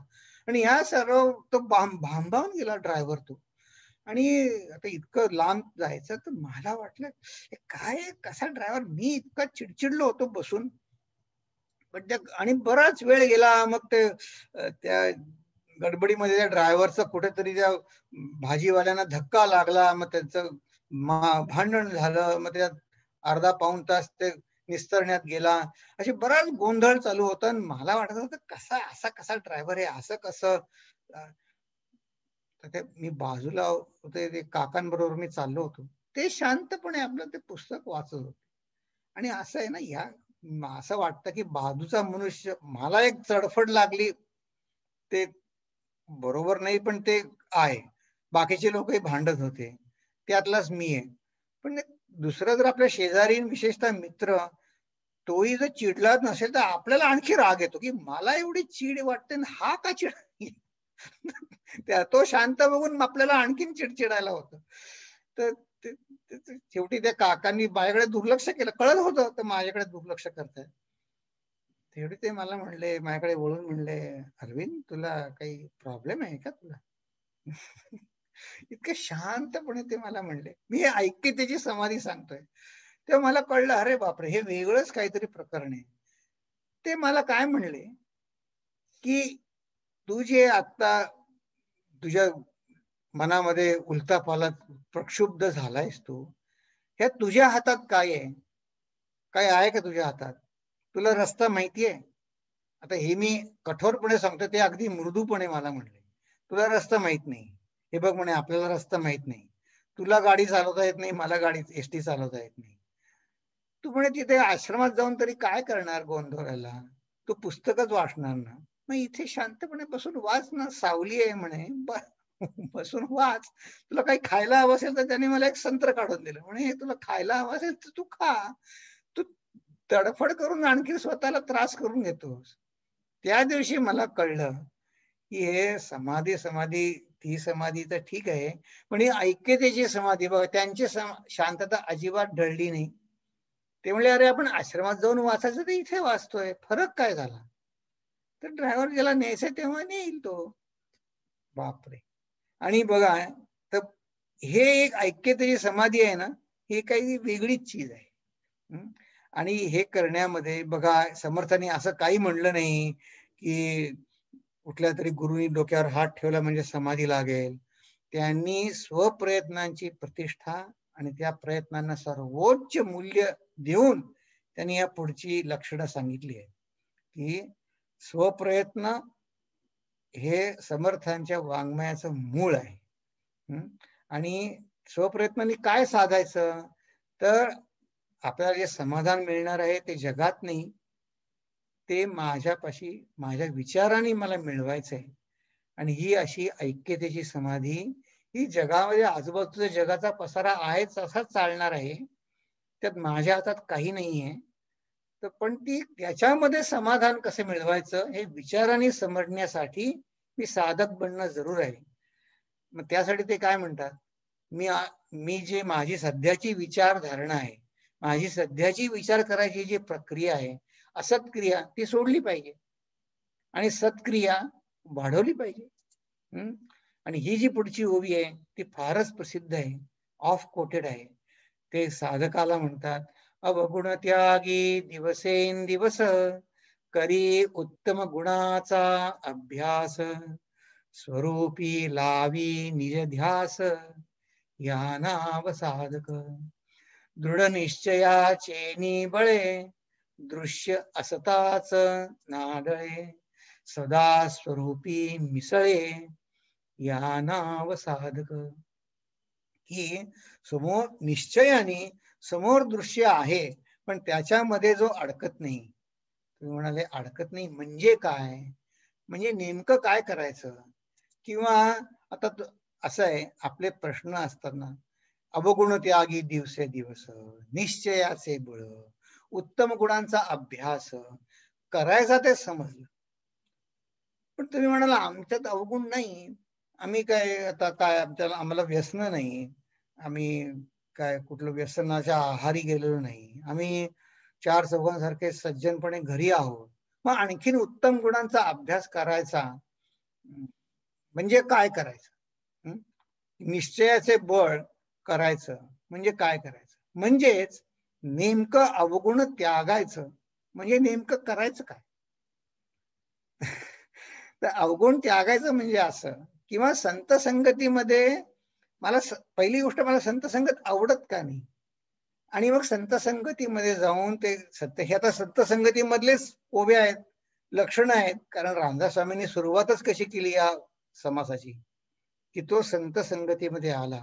आणि ह्या सर्व तो भांबावून गेला ड्रायव्हर तो. आणि आता इतकं लांब जायचं, तर मला वाटलं काय कसा ड्रायव्हर, मी इतका चिडचिडलो होतो बसून. पण आणि बराच वेळ गेला. मग ते त्या गडबडीमध्ये त्या ड्रायव्हरचा कुठेतरी त्या भाजीवाल्यांना धक्का लागला, मग त्यांचं भांडण झालं. मग त्यात अर्धा पाऊण तास ते निस्तरण्यात गेला. अशी बराच गोंधळ चालू होता. आणि मला वाटत होतं असा कसा ड्रायव्हर आहे, असं कसं. तर ते मी बाजूला होते, ते काकांबरोबर मी चाललो होतो, ते शांतपणे आपलं ते पुस्तक वाचत होते. आणि असं आहे ना, असं वाटतं की बाजूचा मनुष्य, मला एक चडफड लागली, ते बरोबर नाही पण ते आहे. बाकीचे लोकही भांडत होते, त्यातलाच मी आहे. पण दुसरं जर आपल्या शेजारी, विशेषतः मित्र, तोही जर चिडला नसेल, तर आपल्याला आणखी राग येतो की मला एवढी चीड वाटते हा का चिड. तो शांत बघून आपल्याला आणखीन चिडचिडायला होतं. तर शेवटी त्या काकांनी माझ्याकडे दुर्लक्ष केलं, कळत होतं तर माझ्याकडे दुर्लक्ष करताय. तेवढे ते मला म्हणले, माझ्याकडे वळून म्हणले, अरविंद तुला काही प्रॉब्लेम आहे का तुला. इतके शांतपणे ते मला म्हणले. मी ऐक्यतेची समाधी सांगतोय तेव्हा मला कळलं, अरे बापरे, हे वेगळंच काहीतरी प्रकरण आहे. ते मला काय म्हणले की तू जे आता तुझ्या मनामध्ये उलथापालथ प्रक्षुब्ध झालायस, तू ह्या तुझ्या हातात काय आहे, काय आहे का तुझ्या हातात. तुला रस्ता माहितीये. आता हे मी कठोरपणे सांगतो, ते अगदी मृदूपणे मला म्हणले, तुला रस्ता माहित नाही. हे बघ म्हणे, आपल्याला रस्ता माहित नाही, तुला गाडी चालवता येत नाही, मला गाडी एसटी चालवता येत नाही. तू म्हणे तिथे आश्रमात जाऊन तरी काय करणार गोंधळाला, तू पुस्तकच वाचणार ना. मग इथे शांतपणे बसून वाच ना, सावली आहे म्हणे, बसून वाच. तुला काही खायला हवं असेल तर त्याने मला एक संत्र काढून दिलं, म्हणे हे तुला खायला हवं असेल तर तू खा, तू तडफड करून आणखी स्वतःला त्रास करून घेतोस. त्या दिवशी मला कळलं की हे समाधी समाधी ती समाधी तर ठीक आहे, पण ही ऐक्यतेची समाधी बघा, त्यांची शांतता अजिबात ढळली नाही. ते म्हणले, अरे आपण आश्रमात जाऊन वाचायचं तर इथे वाचतोय, फरक काय झाला. तर ड्रायव्हर ज्याला न्यायचंय तेव्हा नेईल तो. बापरे. आणि बघा, तर हे एक ऐक्यतेची समाधी आहे ना, ही काही वेगळीच चीज आहे. आणि हे करण्यामध्ये बघा, समर्थांनी असं काही म्हणलं नाही की कुठल्या तरी गुरुनी डोक्यावर हात ठेवला म्हणजे समाधी लागेल. त्यांनी स्वप्रयत्नांची प्रतिष्ठा आणि त्या प्रयत्नांना सर्वोच्च मूल्य देऊन त्यांनी या पुढची लक्षणं सांगितली आहे की स्वप्रयत्न हे समर्थांच्या वाङ्मयाचं मूळ आहे. आणि स्वप्रयत्नांनी काय साधायचं, तर आपल्याला जे समाधान मिळणार आहे ते जगात नाही, ते माझ्यापाशी माझ्या विचाराने मला मिळवायचं आहे. आणि ही अशी ऐक्यतेची समाधी ही जगामध्ये आजूबाजूच्या जगाचा पसारा आहेच असाच चालणार आहे. त्यात माझ्या हातात काही नाहीये. तर पण ती त्याच्यामध्ये समाधान कसं मिळवायचं हे विचाराने समजण्यासाठी मी साधक बनणं जरूर आहे. मग त्यासाठी ते काय म्हणतात, मी जे माझी सध्याची विचारधारणा आहे, माझी सध्याची विचार करायची जी प्रक्रिया आहे, असत्क्रिया ती सोडली पाहिजे आणि सत्क्रिया वाढवली पाहिजे. आणि ही जी पुढची ओवी आहे ती फारच प्रसिद्ध आहे, ऑफ कोटेड आहे. ते साधकाला म्हणतात, अवगुण त्यागी दिवसेंदिवस करी उत्तम गुणाचा अभ्यास, स्वरूपी लावी निज ध्यास या नाव साधक. दृढ निश्चयाचे निबळे दृश्य असताच नाडळे, सदा स्वरूपी मिसळे या नाव साधक. की समोर निश्चयाने समोर दृश्य आहे पण त्याच्यामध्ये जो अडकत नाही. तुम्ही म्हणाले अडकत नाही म्हणजे काय, म्हणजे नेमकं काय करायचं, किंवा आता असं आहे आपले प्रश्न असतात ना, अवगुण त्यागी दिवसे दिवस निश्चयाचे बळ उत्तम गुणांचा अभ्यास करायचा ते समजलं. पण तुम्ही म्हणाला आमच्यात अवगुण नाही, आम्ही काय आता काय आम्हाला व्यसन नाही, आम्ही काय कुठलं व्यसनाच्या आहारी गेलेलो नाही, आम्ही चार चौघांसारखे सज्जनपणे घरी आहोत. मग आणखीन उत्तम गुणांचा अभ्यास करायचा म्हणजे काय करायचं, निश्चयाचे बळ करायचं म्हणजे काय करायचं, म्हणजेच नेमकं अवगुण त्यागायचं म्हणजे नेमकं करायचं काय. तर अवगुण त्यागायचं म्हणजे असं, किंवा संत संगतीमध्ये मला पहिली गोष्ट मला संत संगत आवडत का नाही, आणि मग संत संगतीमध्ये जाऊन ते सत्य, हे आता संत संगतीमधलेच ओव्या आहेत, लक्षणं आहेत. कारण रामदास स्वामींनी सुरुवातच कशी केली या समासाची, की तो संत संगतीमध्ये आला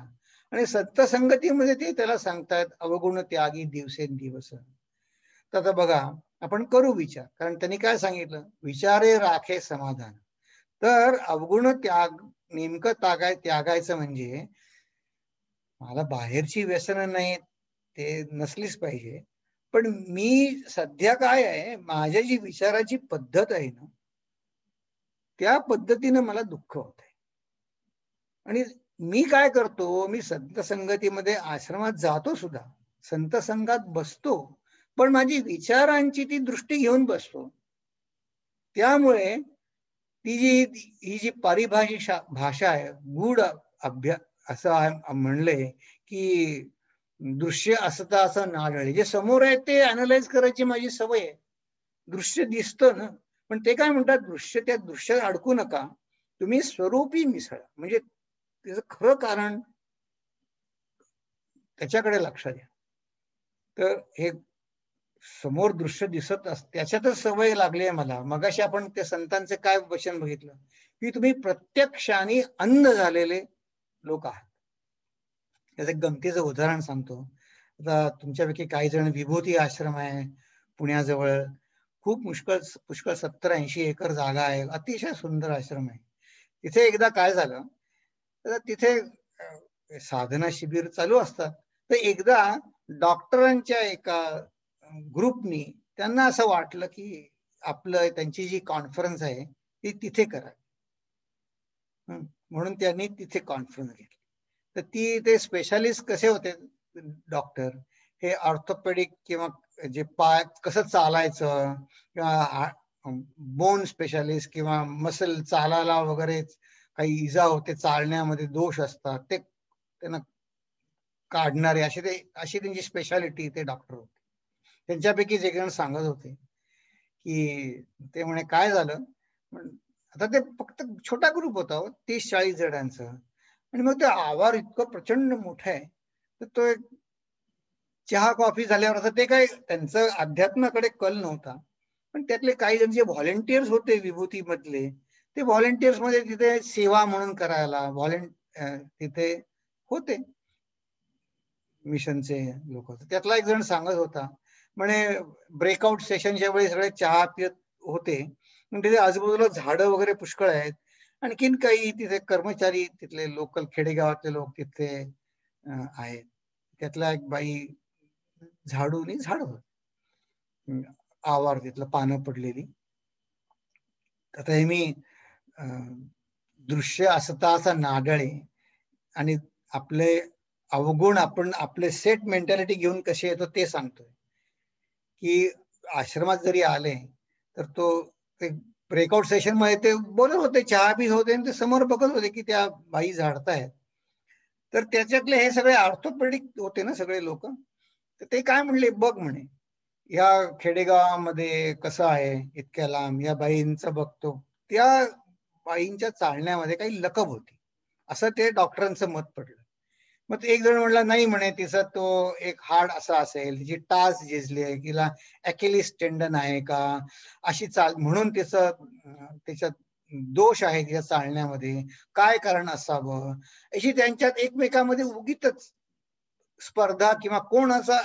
आणि संत संगतीमध्ये ते त्याला सांगतात अवगुण त्यागी दिवसेंदिवस. तर आता बघा आपण करू विचार, कारण त्यांनी काय सांगितलं, विचारे राखे समाधान. तर अवगुण नेमकं त्यागायचं म्हणजे मला बाहेरची व्यसनं नाही ते नसलीच पाहिजे, पण मी सध्या काय आहे, माझ्या जी विचाराची पद्धत आहे ना त्या पद्धतीनं मला दुःख होत आहे. आणि मी काय करतो, मी संत संगतीमध्ये आश्रमात जातो सुद्धा, संत संघात बसतो, पण माझी विचारांची ती दृष्टी घेऊन बसतो. त्यामुळे ही जी पारिभाषिक भाषा आहे, गूढ अभ्यास असं म्हणलंय की दृश्य असता असं नाडळे, जे समोर आहे ते अनालाइज करायची माझी सवय आहे. दृश्य दिसतं ना, पण ते काय म्हणतात, दृश्य त्या दृश्यात अडकू नका, तुम्ही स्वरूपी मिसळा, म्हणजे त्याचं खरं कारण त्याच्याकडे लक्ष द्या. तर हे समोर दृश्य दिसत त्याच्यातच सवय लागली आहे मला. मगाशी आपण त्या संतांचे काय वचन बघितलं, की तुम्ही प्रत्यक्षाने अंध झालेले लोक आहात. त्याचं एक गमतीचं उदाहरण सांगतो. आता तुमच्यापैकी काही जण विभूती आश्रम आहे पुण्याजवळ, खूप पुष्कळ 70-80 एकर जागा आहे, अतिशय सुंदर आश्रम आहे. तिथे एकदा काय झालं, तर तिथे साधना शिबिर चालू असतात. तर एकदा डॉक्टरांच्या एका ग्रुपनी त्यांना असं वाटलं की त्यांची जी कॉन्फरन्स आहे ती तिथे करा, म्हणून त्यांनी तिथे कॉन्फरन्स घेतली. तर ते स्पेशालिस्ट कसे होते डॉक्टर, हे ऑर्थोपेडिक किंवा जे पाय कसं चालायचं, किंवा बोन स्पेशालिस्ट किंवा मसल चालायला वगैरे काही इजा होते, चालण्यामध्ये दोष असतात ते त्यांना काढणारे, अशी त्यांची स्पेशालिटी ते डॉक्टर होते. त्यांच्यापैकीच एक जण सांगत होते की ते म्हणे काय झालं, आता ते फक्त छोटा ग्रुप होता, 30-40 जणांचा, आणि मग ते आवार इतकं प्रचंड मोठं आहे, तर तो एक चहा कॉफी झाल्यावर, आता ते काय त्यांचं अध्यात्माकडे कल नव्हता, पण त्यातले काही जण जे व्हॉलेंटियर्स होते विभूती मधले, ते व्हॉलेंटियर्स मध्ये तिथे सेवा म्हणून करायला तिथे होते मिशनचे लोक. त्यातला एक जण सांगत होता, म्हणे ब्रेकआउट सेशनच्या वेळी सगळे चहा पित होते, तिथे आजूबाजूला झाडं वगैरे पुष्कळ आहेत, आणखीन काही तिथे कर्मचारी, तिथले लोकल खेडेगावातले लोक तिथे आहेत. त्यातला एक बाई झाडूनी झाडत, आवार तिथलं पानं पडलेली. आता हे मी दृश्य असता असा नाडळे आणि आपले अवगुण, आपण आपले सेट मेंटॅलिटी घेऊन कसे येतो ते सांगतोय. की आश्रमात जरी आले तर तो ब्रेकआउट सेशन मध्ये ते बोलत होते, चहा पीत होते, आणि ते समोर बघत होते की त्या बाई झाडतायत. तर त्याच्यातले हे सगळे ऑर्थोपेडिक होते ना सगळे लोक, तर ते काय म्हणले, बघ म्हणे या खेडेगावामध्ये कसं आहे, इतक्या लांब या बाईंचं बघतो, त्या बाईंच्या चालण्यामध्ये काही लकब होती, असं ते डॉक्टरांचं मत पडलं. मग एक जण म्हणला, नाही म्हणे तिचा तो एक हाड असा असेल, तिची टाच झिजली आहे, तिला अॅकिलिस टेंडन आहे का, अशी चाल म्हणून त्याच्यात दोष आहे तिच्या चालण्यामध्ये, काय कारण असावं, अशी त्यांच्यात एकमेकांमध्ये उगीतच स्पर्धा, किंवा कोणाचा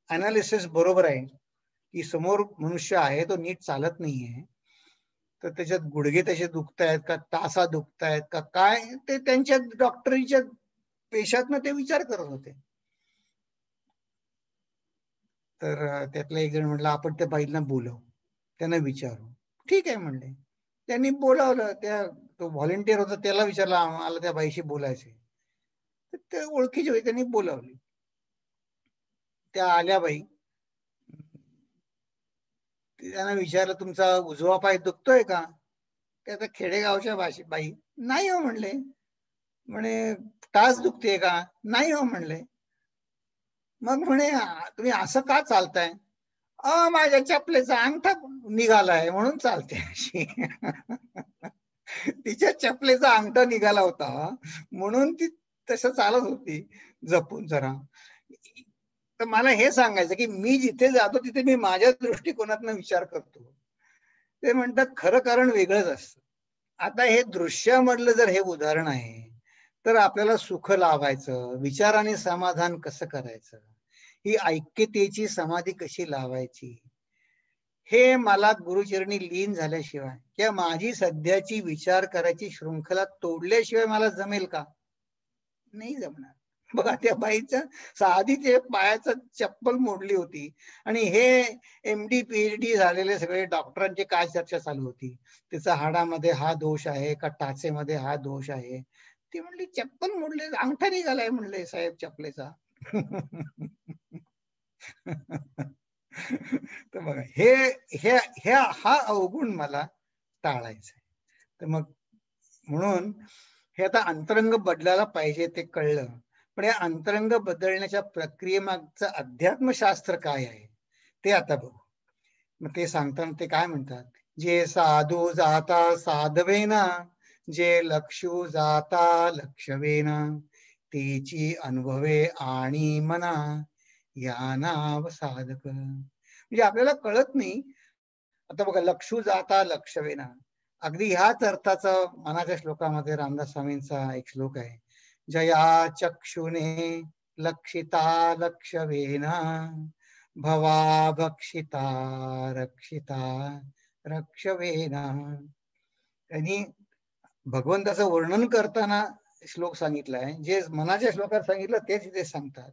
अनालिसिस बरोबर आहे की समोर मनुष्य आहे तो नीट चालत नाहीये, तर त्याच्यात गुडघे तसे दुखतायत का, टासा दुखतायत का, काय, ते त्यांच्या डॉक्टरीच्या पेशातनं ते विचार करत होते. तर त्यातला एक जण म्हटलं, आपण त्या बाईंना बोलवू, त्यांना विचारू. ठीक आहे म्हणले. त्यांनी बोलावलं, तो व्हॉलेंटियर होता त्याला विचारलं, आम्हाला त्या बाईशी बोलायचे. तर ते ओळखीचे होते, त्यांनी बोलावले. त्या आल्या बाई, त्यांना विचारलं, तुमचा उजवा पाय दुखतोय का? त्या खेडेगावच्या बाई, नाही हो म्हणले. म्हणे टाच दुखते का? नाही हो म्हणले. मग म्हणे तुम्ही असं का चालताय? माझ्या चपलेचा अंगठा निघालाय म्हणून चालते अशी. तिच्या चपलेचा अंगठा निघाला होता म्हणून ती तसं चालत होती, जपून जरा. तर मला हे सांगायचं की मी जिथे जातो तिथे मी माझ्या दृष्टिकोनातून विचार करतो. ते म्हणतात खरं कारण वेगळंच असतं. आता हे दृश्यामधलं जर हे उदाहरण आहे, तर आपल्याला सुख लावायचं, विचाराने समाधान कसं करायचं, ही ऐक्यतेची समाधी कशी लावायची, हे मला गुरुचरणी लीन झाल्याशिवाय किंवा माझी सध्याची विचार करायची शृंखला तोडल्याशिवाय मला जमेल का? नाही जमणार. बघा त्या बाईच्या साधी ते पायाचं चप्पल मोडली होती, आणि हे MD PhD झालेले सगळे डॉक्टरांची काय चर्चा चालू होती, तिचा हाडामध्ये हा दोष आहे का, टाचेमध्ये हा दोष आहे. ती म्हणली चप्पल मोडले, अंगठा निघालाय म्हणले साहेब चपलेचा. तर बघा हे हे हे हा अवगुण मला टाळायचा आहे. तर मग म्हणून हे आता अंतरंग बदलायला पाहिजे ते कळलं, पण या अंतरंग बदलण्याच्या प्रक्रियेमागचं अध्यात्मशास्त्र काय आहे ते आता बघू. मग ते सांगताना ते काय म्हणतात, जे साधू जाता साधवेना, जे लक्षू जाता लक्षवेना, तेची अनुभवे आणि मना, या नाव साधक. म्हणजे आपल्याला कळत नाही. आता बघा, लक्षू जाता लक्षवेना, अगदी ह्याच अर्थाचा मनाच्या श्लोकामध्ये रामदास स्वामींचा एक श्लोक आहे, जया चक्षुने लक्षिता लक्षवेना, भवा भक्षिता रक्षिता रक्षवेना. त्यांनी भगवंताचं वर्णन करताना श्लोक सांगितलाय, जे मनाच्या श्लोकात सांगितलं तेच इथे सांगतात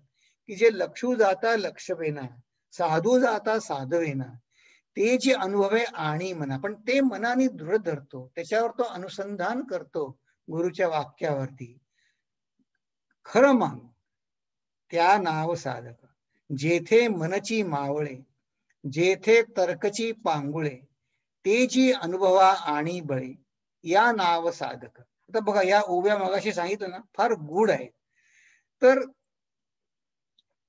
की जे लक्षू जाता लक्षवेना, साधू जाता साधवेना, ते जे अनुभवे आणि मना, पण ते मनाने दृढ धरतो, त्याच्यावर तो अनुसंधान करतो गुरुच्या वाक्यावरती, खरं मान, त्या नाव साधक. जेथे मनची मावळे, जेथे तर्कची पांगुळे, ते जी अनुभवा आणि बळे, या नाव साधक. आता बघा, या ओव्या मगाशी सांगितलं ना, फार गूढ आहे. तर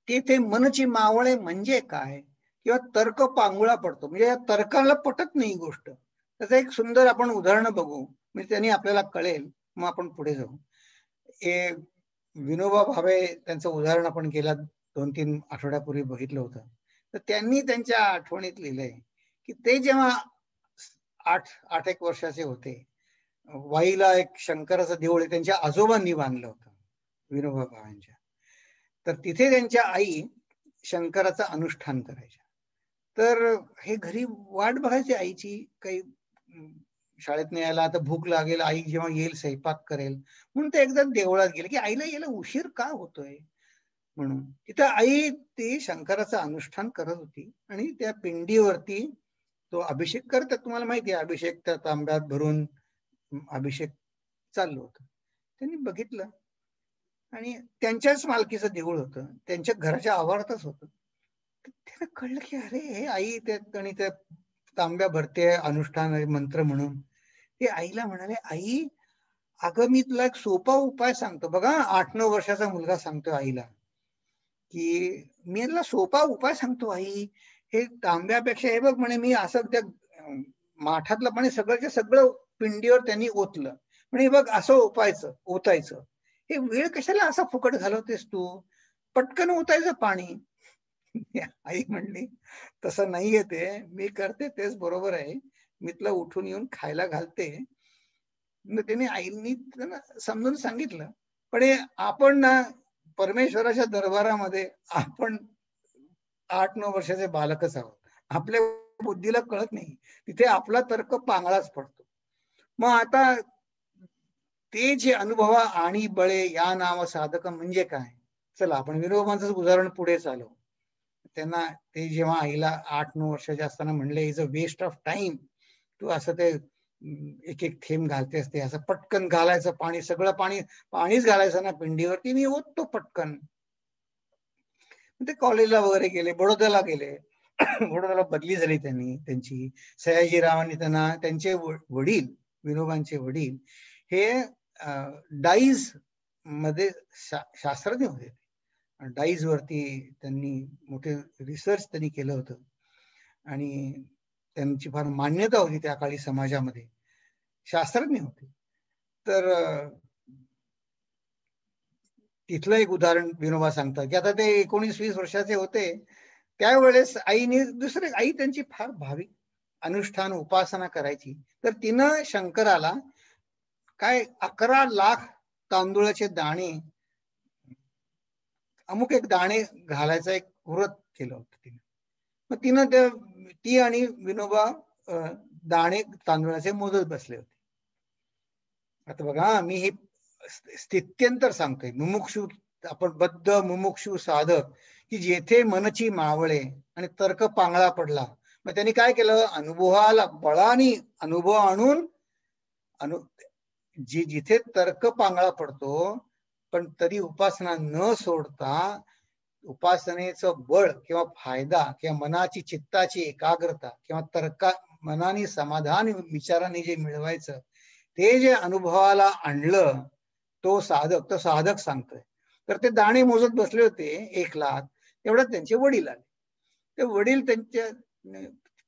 तेथे मनची मावळे म्हणजे काय, किंवा तर्क पांगुळा पडतो, म्हणजे या तर्काला पटत नाही ही गोष्ट. त्याचं एक सुंदर आपण उदाहरण बघू, म्हणजे त्यांनी आपल्याला कळेल, मग आपण पुढे जाऊ. विनोबा भावे त्यांचं उदाहरण आपण गेल्या 2-3 आठवड्यापूर्वी बघितलं होतं. तर त्यांनी त्यांच्या आठवणीत लिहिलंय की ते जेव्हा 8 वर्षाचे होते, वाईला एक शंकराचं देऊळ त्यांच्या आजोबांनी बांधलं होतं, विनोबा भावेंच्या. तर तिथे त्यांच्या आई शंकराचं अनुष्ठान करायच्या. तर हे घरी वाट बघायची आईची, काही शाळेत यायला, आता भूक लागेल, आई जेव्हा येईल स्वयंपाक करेल, म्हणून ते एकदा देवळात गेले की आईला यायला उशीर का होतोय म्हणून. तिथं आई ती शंकराचं अनुष्ठान करत होती आणि त्या पिंडीवरती तो अभिषेक करतात. तुम्हाला माहिती आहे, अभिषेक त्या तांब्यात भरून अभिषेक चालू होतं. त्यांनी बघितलं आणि त्यांच्याच मालकीचं देऊळ होतं, त्यांच्या घराच्या आवारातच होतं. त्याला कळलं की अरे हे आई आणि त्या तांब्या भरते अनुष्ठान मंत्र म्हणून. ते आईला म्हणाले, आई अगं मी तुला एक सोपा उपाय सांगतो. बघा 8-9 वर्षाचा मुलगा सांगतो आईला की मी याला सोपा उपाय सांगतो आई, हे तांब्यापेक्षा हे बघ म्हणे, मी असं त्या माठातलं पाणी सगळंच्या सगळं पिंडीवर त्यांनी ओतलं, म्हणे बघ असं ओतायचं. हे वेळ कशाला असा फुकट घालवतेस तू, पटकन ओतायचं पाणी. आई म्हणली तसं नाहीये ते, मी करते तेच बरोबर आहे, मी तुला उठून येऊन खायला घालते. त्याने आईनी त्यांना समजून सांगितलं. पण आपण ना परमेश्वराच्या दरबारामध्ये आपण 8-9 वर्षाचे बालकच आहोत, आपल्या बुद्धीला कळत नाही, तिथे आपला तर्क पांगळाच पडतो. मग आता ते जे अनुभवा आणि बळे या नाव साधक म्हणजे काय, चला आपण विनोबांचं उदाहरण पुढे चालू. त्यांना ते जेव्हा आईला 8-9 वर्षाचे असताना म्हणले, is a waste of time, तू असं ते एक एक थेंब घालतेस, ते असं पटकन घालायचं पाणी, सगळं पाणीच घालायचं ना पिंडीवरती, मी ओततो पटकन. ते कॉलेजला वगैरे गेले, बडोद्याला गेले. बडोद्याला बदली झाली त्यांची. सयाजीरावांनी त्यांना, त्यांचे वडील, विनोबांचे वडील हे डाईज मध्ये शास्त्रज्ञ होते. डाईज वरती त्यांनी मोठे रिसर्च त्यांनी केलं होतं आणि त्यांची फार मान्यता होती त्या काळी समाजामध्ये, शास्त्रज्ञ होते. तर तिथलं एक उदाहरण विनोबा सांगतात की आता ते 19-20 वर्षाचे होते, त्यावेळेस आई त्यांची फार भाविक, अनुष्ठान उपासना करायची. तर तिनं शंकराला काय 11 लाख तांदूळाचे दाणे, अमुक एक दाणे घालायचं एक व्रत केलं होतं तिने. मग तिनं ती आणि विनोबा दाणे तांदूळाचे मोजत बसले होते. आता बघा मी हे स्थित्यंतर सांगतोय, मुमुक्षु, आपण बद्ध मुमुक्षु साधक की जेथे मनची मावळे आणि तर्क पांगळा पडला, मग त्यांनी काय केलं, अनुभवाला बळाने अनुभव आणून जिथे तर्क पांगळा पडतो पण तरी उपासना न सोडता, उपासनेचं बळ किंवा फायदा किंवा मनाची चित्ताची एकाग्रता किंवा मनाने समाधान विचाराने जे मिळवायचं, ते जे अनुभवाला आणलं तो साधक सांगतोय. तर ते दाणे मोजत बसले होते 1 लाख, तेवढ्यात त्यांचे वडील आले. ते वडील त्यांच्या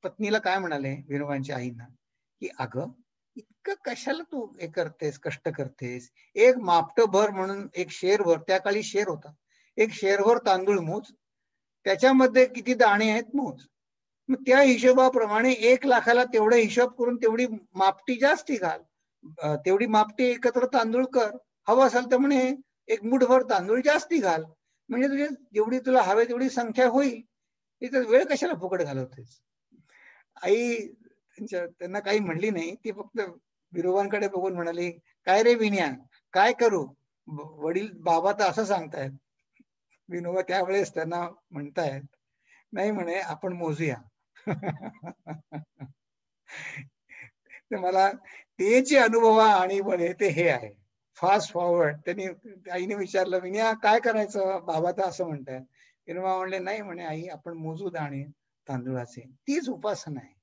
पत्नीला काय म्हणाले, विनोबांच्या आईंना, की अगं इतकं कशाला तू हे करतेस, कष्ट करतेस, एक मापटभर म्हणून एक शेरभर, त्या काळी शेर होता, एक शेरभर तांदूळ मोज, त्याच्यामध्ये किती दाणे आहेत मोज. मग त्या हिशोबाप्रमाणे 1 लाखाला तेवढा हिशोब करून तेवढी मापटी जास्ती घाल, तेवढी मापटी एकत्र तांदूळ कर, हवं असेल तर म्हणे 1 मुठभर तांदूळ जास्ती घाल, म्हणजे तुझे जेवढी तुला हवे तेवढी संख्या होईल. इथं वेळ कशाला फुकट घालवतेस. आई त्यांना काही म्हणली नाही, ती फक्त विनोबांकडे बघून म्हणाली, काय रे विनया, काय करू, वडील बाबा तर असं सांगतायत. विनोबा त्यावेळेस त्यांना म्हणतायत, नाही म्हणे आपण मोजूया. ते मला ते जे अनुभवा आणि बळे ते हे आहे, फास्ट फॉरवर्ड. त्यांनी आईने विचारलं, विनया काय करायचं, बाबा तर असं म्हणतायत. विनोबा म्हणले, नाही म्हणे आई, आपण मोजू दाणे तांदूळाचे, तीच उपासना आहे.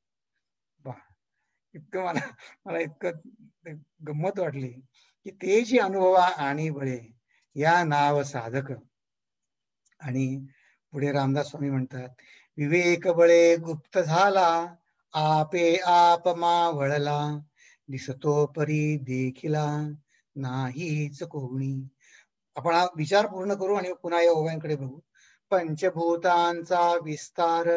इतकं मला इतकं गंमत वाटली की ते जे अनुभवा आणि बळे या नाव साधक. आणि पुढे रामदास स्वामी म्हणतात, विवेक बळे गुप्त झाला, आपे आप मावळला, दिसतो परी देखिला नाहीच कोणी. आपण हा विचार पूर्ण करू आणि पुन्हा या ओव्यांकडे बघू. पंचभूतांचा विस्तार,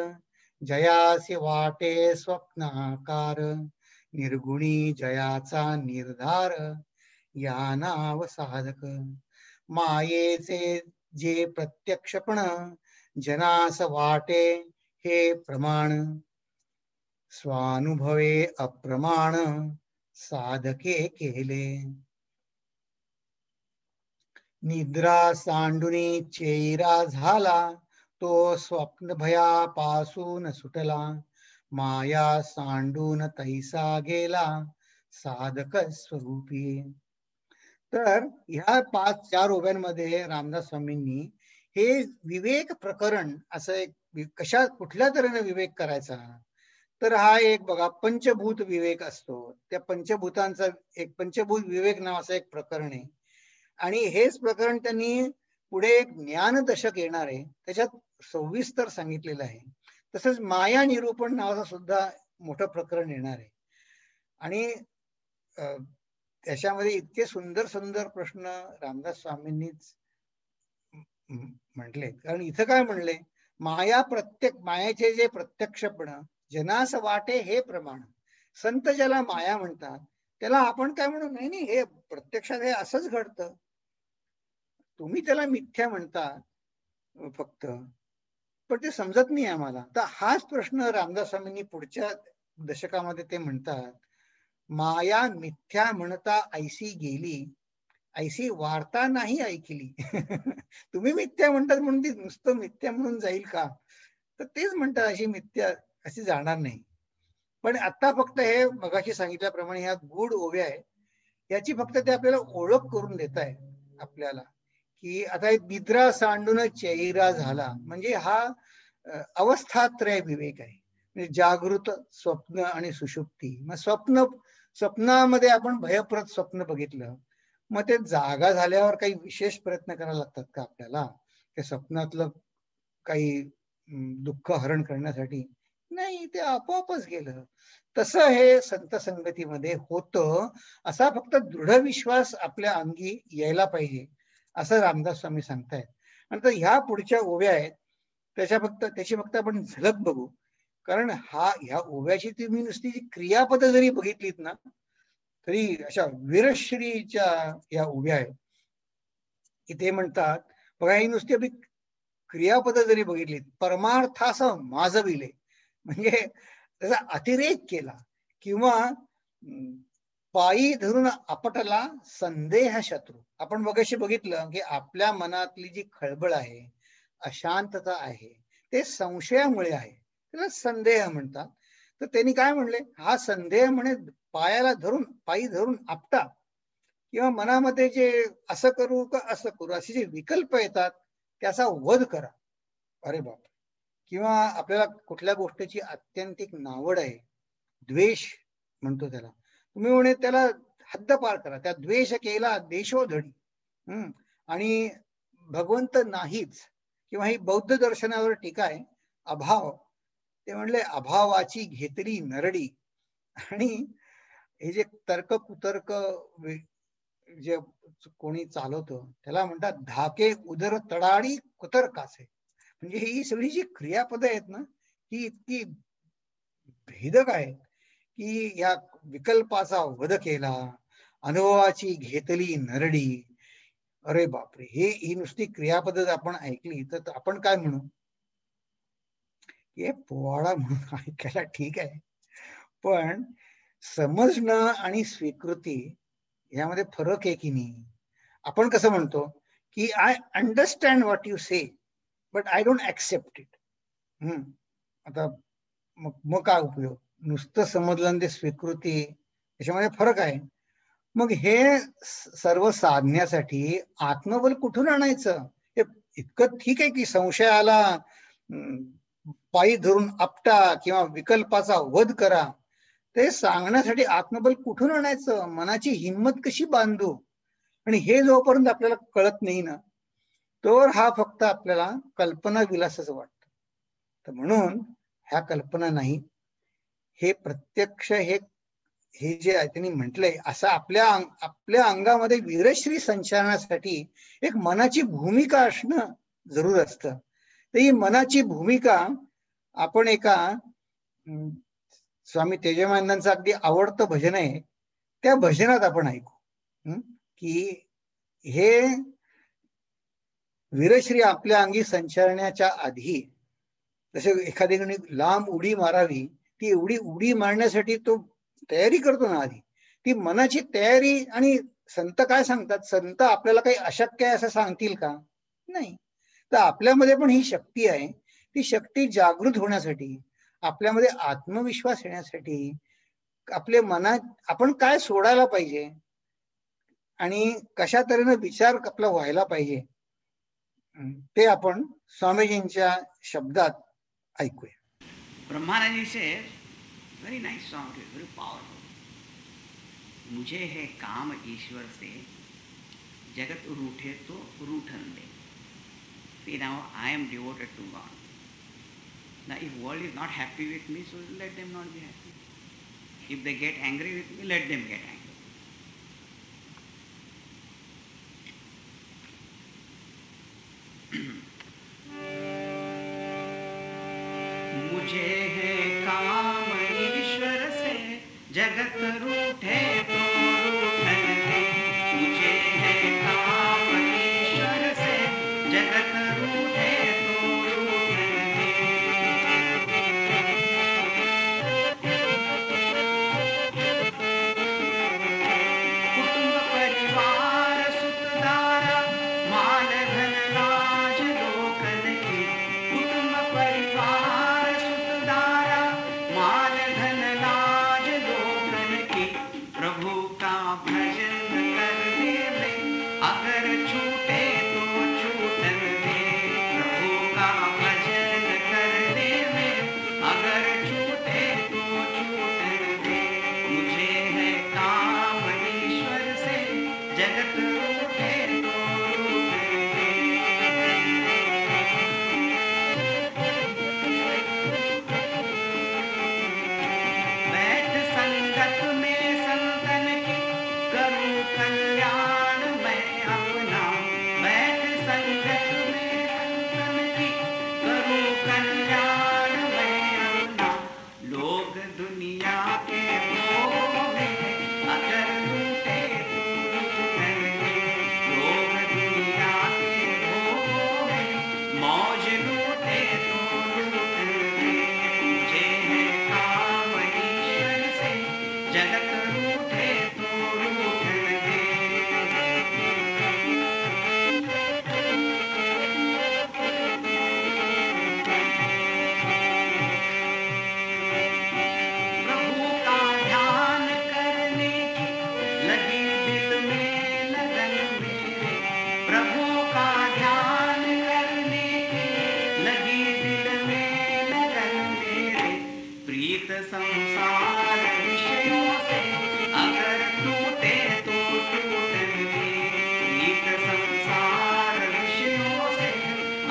जयासी वाटे स्वप्नाकार, निर्गुणी जयाचा निर्धार, या नाव साधक. मायेचे जे प्रत्यक्षपण, जनास वाटे हे प्रमाण, स्वानुभवे अप्रमाण साधके केले. निद्रा सांडुनी चेरा झाला, तो स्वप्न भयापासून सुटला, माया सांडून तैसा गेला साधक स्वरूपी. तर ह्या 5-4 ओव्यांमध्ये रामदास स्वामींनी हे विवेक प्रकरण असं एक कुठल्या तऱ्हेने विवेक करायचा, तर हा एक बघा पंचभूत विवेक असतो. त्या पंचभूतांचा एक पंचभूत विवेक नावाचं एक प्रकरण आहे. आणि हेच प्रकरण त्यांनी पुढे एक ज्ञान दशक येणार आहे, त्याच्यात सविस्तर सांगितलेलं आहे. तसंच माया निरूपण नावाचं सुद्धा मोठं प्रकरण येणार आहे. आणि त्याच्यामध्ये इतके सुंदर सुंदर प्रश्न रामदास स्वामींनीच म्हटले. कारण इथं काय म्हणले, मायाचे जे प्रत्यक्षपण, जनास वाटे हे प्रमाण. संत ज्याला माया म्हणतात त्याला आपण काय म्हणू, नाही नाही हे प्रत्यक्षात हे असंच घडतं, तुम्ही त्याला मिथ्या म्हणता फक्त, पण ते समजत नाही आम्हाला. तर हाच प्रश्न रामदास स्वामींनी पुढच्या दशकामध्ये ते म्हणतात, माया मिथ्या म्हणता ऐसी गेली, ऐसी वार्ता नाही ऐकली. तुम्ही मिथ्या म्हणतात म्हणून ती नुसतं मिथ्या म्हणून जाईल का, तर तेच म्हणतात अशी मिथ्या अशी जाणार नाही. पण आता फक्त हे मगाशी सांगितल्याप्रमाणे ह्या गूढ ओव्या आहे, याची फक्त ते आपल्याला ओळख करून देत आहे आपल्याला, की आता निद्रा सांडून चेहरा झाला म्हणजे हा अवस्थात्रय विवेक आहे. म्हणजे जागृत, स्वप्न आणि सुषुप्ती. मग स्वप्नामध्ये आपण भयप्रद स्वप्न बघितलं, मग ते जागा झाल्यावर काही विशेष प्रयत्न करायला लागतात का आपल्याला त्या स्वप्नातलं काही दुःख हरण करण्यासाठी? नाही, ते आपोआपच गेलं. तसं हे संत संगतीमध्ये होतं, असा फक्त दृढ विश्वास आपल्या अंगी यायला पाहिजे असं रामदास स्वामी सांगतायत. आणि तर ह्या पुढच्या ओव्या आहेत त्याची फक्त आपण झलक बघू. कारण ह्या ओव्याची तुम्ही नुसती जी क्रियापद जरी बघितलीत ना, तरी अशा वीरश्रीच्या या ओव्या आहेत की ते म्हणतात बघा, ही नुसती आपली क्रियापद जरी बघितलीत, परमार्थास माजविले म्हणजे त्याचा अतिरेक केला, किंवा पायी धरून आपटला संदेह शत्रू. आपण मगाशी बघितलं की आपल्या मनातली जी खळबळ आहे, अशांतता आहे, ते संशयामुळे आहे, त्याला संदेह म्हणतात. तर त्यांनी काय म्हणले, हा संदेह म्हणे पायी धरून आपटा, किंवा मनामध्ये जे असं करू का असं करू असे जे विकल्प येतात त्याचा वध करा. अरे बाप. किंवा आपल्याला कुठल्या गोष्टीची अत्यंतिक नावड आहे, द्वेष म्हणतो त्याला, तुम्ही म्हणे त्याला हद्दपार करा, त्या द्वेष केला देशोधडी. आणि भगवंत नाहीच, किंवा ही बौद्ध दर्शनावर टीका आहे, अभाव. ते म्हणले अभावाची घेतली नरडी. आणि हे जे तर्क कुतर्क जे कोणी चालवतं त्याला म्हणतात धाके उदर तडाडी कुतर्काचे. म्हणजे ही सगळी जी क्रियापद आहेत ना, ही इतकी भेदक आहे की या विकल्पाचा वध केला, अनुभवाची घेतली नरडी. अरे बापरे, ही नुसती क्रियापद आपण ऐकली तर आपण काय म्हणू, हे पोवाडा म्हणून ऐकायला ठीक आहे, पण समजणं आणि स्वीकृती यामध्ये फरक आहे की नाही. आपण कसं म्हणतो की I understand what you say but I don't accept it. आता मग काय उपयोग, नुसतं समजलं आणि ते स्वीकृती, त्याच्यामध्ये फरक आहे. मग हे सर्व साधण्यासाठी आत्मबल कुठून आणायचं? हे इतकं ठीक आहे की संशयाला पायी धरून आपटा किंवा विकल्पाचा वध करा, ते सांगण्यासाठी आत्मबल कुठून आणायचं, मनाची हिंमत कशी बांधू? आणि हे जोपर्यंत आपल्याला कळत नाही ना, तर हा फक्त आपल्याला कल्पना विलासच वाटतं. तर म्हणून ह्या कल्पना नाही, हे प्रत्यक्ष हे जे त्यांनी म्हटलंय असं आपल्या अंगामध्ये वीरश्री संचारण्यासाठी एक मनाची भूमिका असणं जरूर असतं. तर ही मनाची भूमिका आपण एका स्वामी तेजमानंदांचं अगदी आवडतं भजन आहे, त्या भजनात आपण ऐकू की हे वीरश्री आपल्या अंगी संचारण्याच्या आधी जसे एखाद्याने लांब उडी मारावी, ती एवढी उडी मारण्यासाठी तो तयारी करतो ना आधी, ती मनाची तयारी. आणि संत काय सांगतात, संत आपल्याला काही अशक्य आहे असं सांगतील का? नाही. तर आपल्यामध्ये पण ही शक्ती आहे. ती शक्ती जागृत होण्यासाठी, आपल्यामध्ये आत्मविश्वास येण्यासाठी, आपल्या मनात आपण काय सोडायला पाहिजे आणि कशा तऱ्हेने विचार आपला व्हायला पाहिजे, ते आपण स्वामीजींच्या शब्दात ऐकूया. ब्रह्मानंद से very nice song, very powerful. मुझे है काम ईश्वर से, जगत रूठे तो रूठन दे. See, now I am devoted to God. Now if world is not happy with me, so let them not be happy. If they get angry with me, let them get angry. मुझे है काम ईश्वर से, जगत रूठे तो रूठन दे. मुझे है काम ईश्वर से, जगत रूठे तो रूठन दे. कुटुंब परिवार सुखदारा, माल धन लाज लोकन की. कुटुंब परिवार सुखदारा, माल धन लाज लोकन की. प्रभु का भजन करने में अगर छूटे तो छूटन दे. प्रभु का भजन करने में अगर छूटे तो छूटन दे. मुझे है काम ईश्वर से, जगत रूठे तो रूठन दे. बैठ संगत में संतन की, करूं कल्याण मैं अपना. बैठ संगत में संतन की, करूं कल्याण मैं अपना. लोग दुनिया के मोह में अगर लूटे तो लूटन दे. लोग दुनिया के मोह में मौज लूटे तो लूटन दे. मुझे है काम ईश्वर से, जगत रूठे तो रूठन दे. प्रभु का ध्यान करने की लगी दिल में लगन मेरे. प्रभु का ध्यान करने की लगी दिल में लगन मेरे. प्रीत संसार विषयों से अगर टूटे तो टूटन दे. प्रीत संसार विषयों से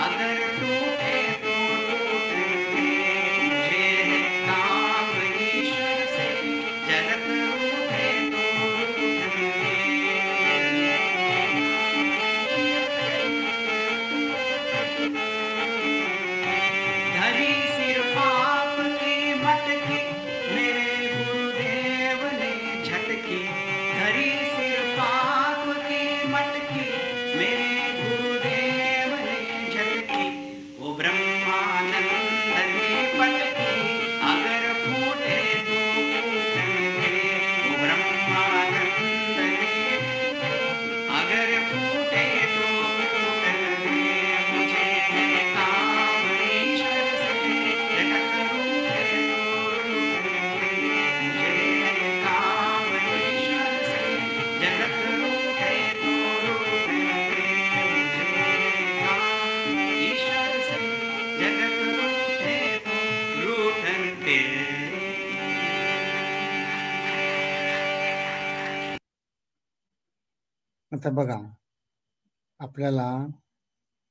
अगर टूटे तो टूटन दे. मुझे है काम ईश्वर से, जगत रूठे तो रूठन दे. धरी सिर पाप की मटकी, मेरे गुरुदेव ने झटकी. धरी सिर पाप की मटकी, मेरे गुरुदेव ने झटकी. ओ ब्रह्मानंद ने पटकी, अगर फूटे तो फूटन दे. ओ ब्रह्मानंद ने अगर फूटे तो फूटन दे. मुझे है काम ईश्वर से, जगत रूठे तो रूठन दे. मुझे है काम ईश्वर से, जगत रूठे तो रूठन दे. मुझे है काम ईश्वर से, जगत रूठे तो रूठन दे. आता बघा, आपल्याला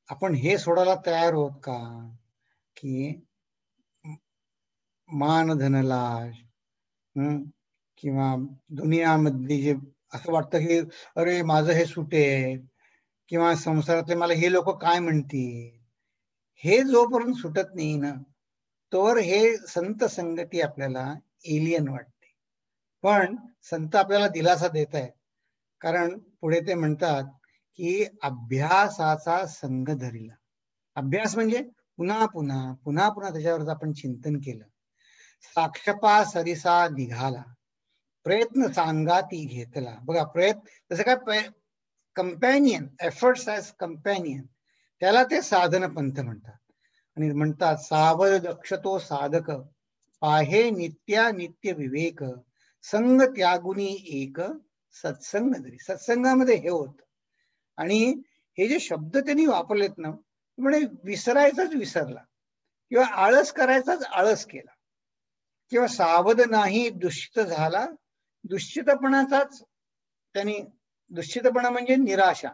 आपण हे सोडायला तयार आहोत का, की मानधनलाज, किंवा दुनियामधली जे असं वाटतं की अरे माझं हे सुटे, किंवा संसारातले मला हे लोक काय म्हणतील, हे जोपर्यंत सुटत नाही ना तोवर हे संत संगती आपल्याला एलियन वाटते. पण संत आपल्याला दिलासा देत आहेत, कारण पुढे ते म्हणतात की अभ्यासाचा संग धरिला. अभ्यास म्हणजे पुन्हा पुन्हा पुन्हा पुन्हा त्याच्यावर आपण चिंतन केलं. साक्षपा सरिसा निघाला, प्रयत्न सांगाती घेतला. बघा, प्रयत्न जसं काय कंपॅनियन, एफर्ट्स ॲज कंपॅनियन, त्याला ते साधन पंथ म्हणतात. आणि म्हणतात सावध दक्ष तो साधक, पाहे नित्या नित्य विवेक, संग त्यागुनी एक सत्संग धरी. सत्संगामध्ये हे होत. आणि हे जे शब्द त्यांनी वापरलेत ना, म्हणजे विसरायचाच विसरला, किंवा आळस करायचाच आळस केला, किंवा सावध नाही दुष्ट झाला, दुश्चितपणाचाच त्यांनी, दुश्चितपणा म्हणजे निराशा,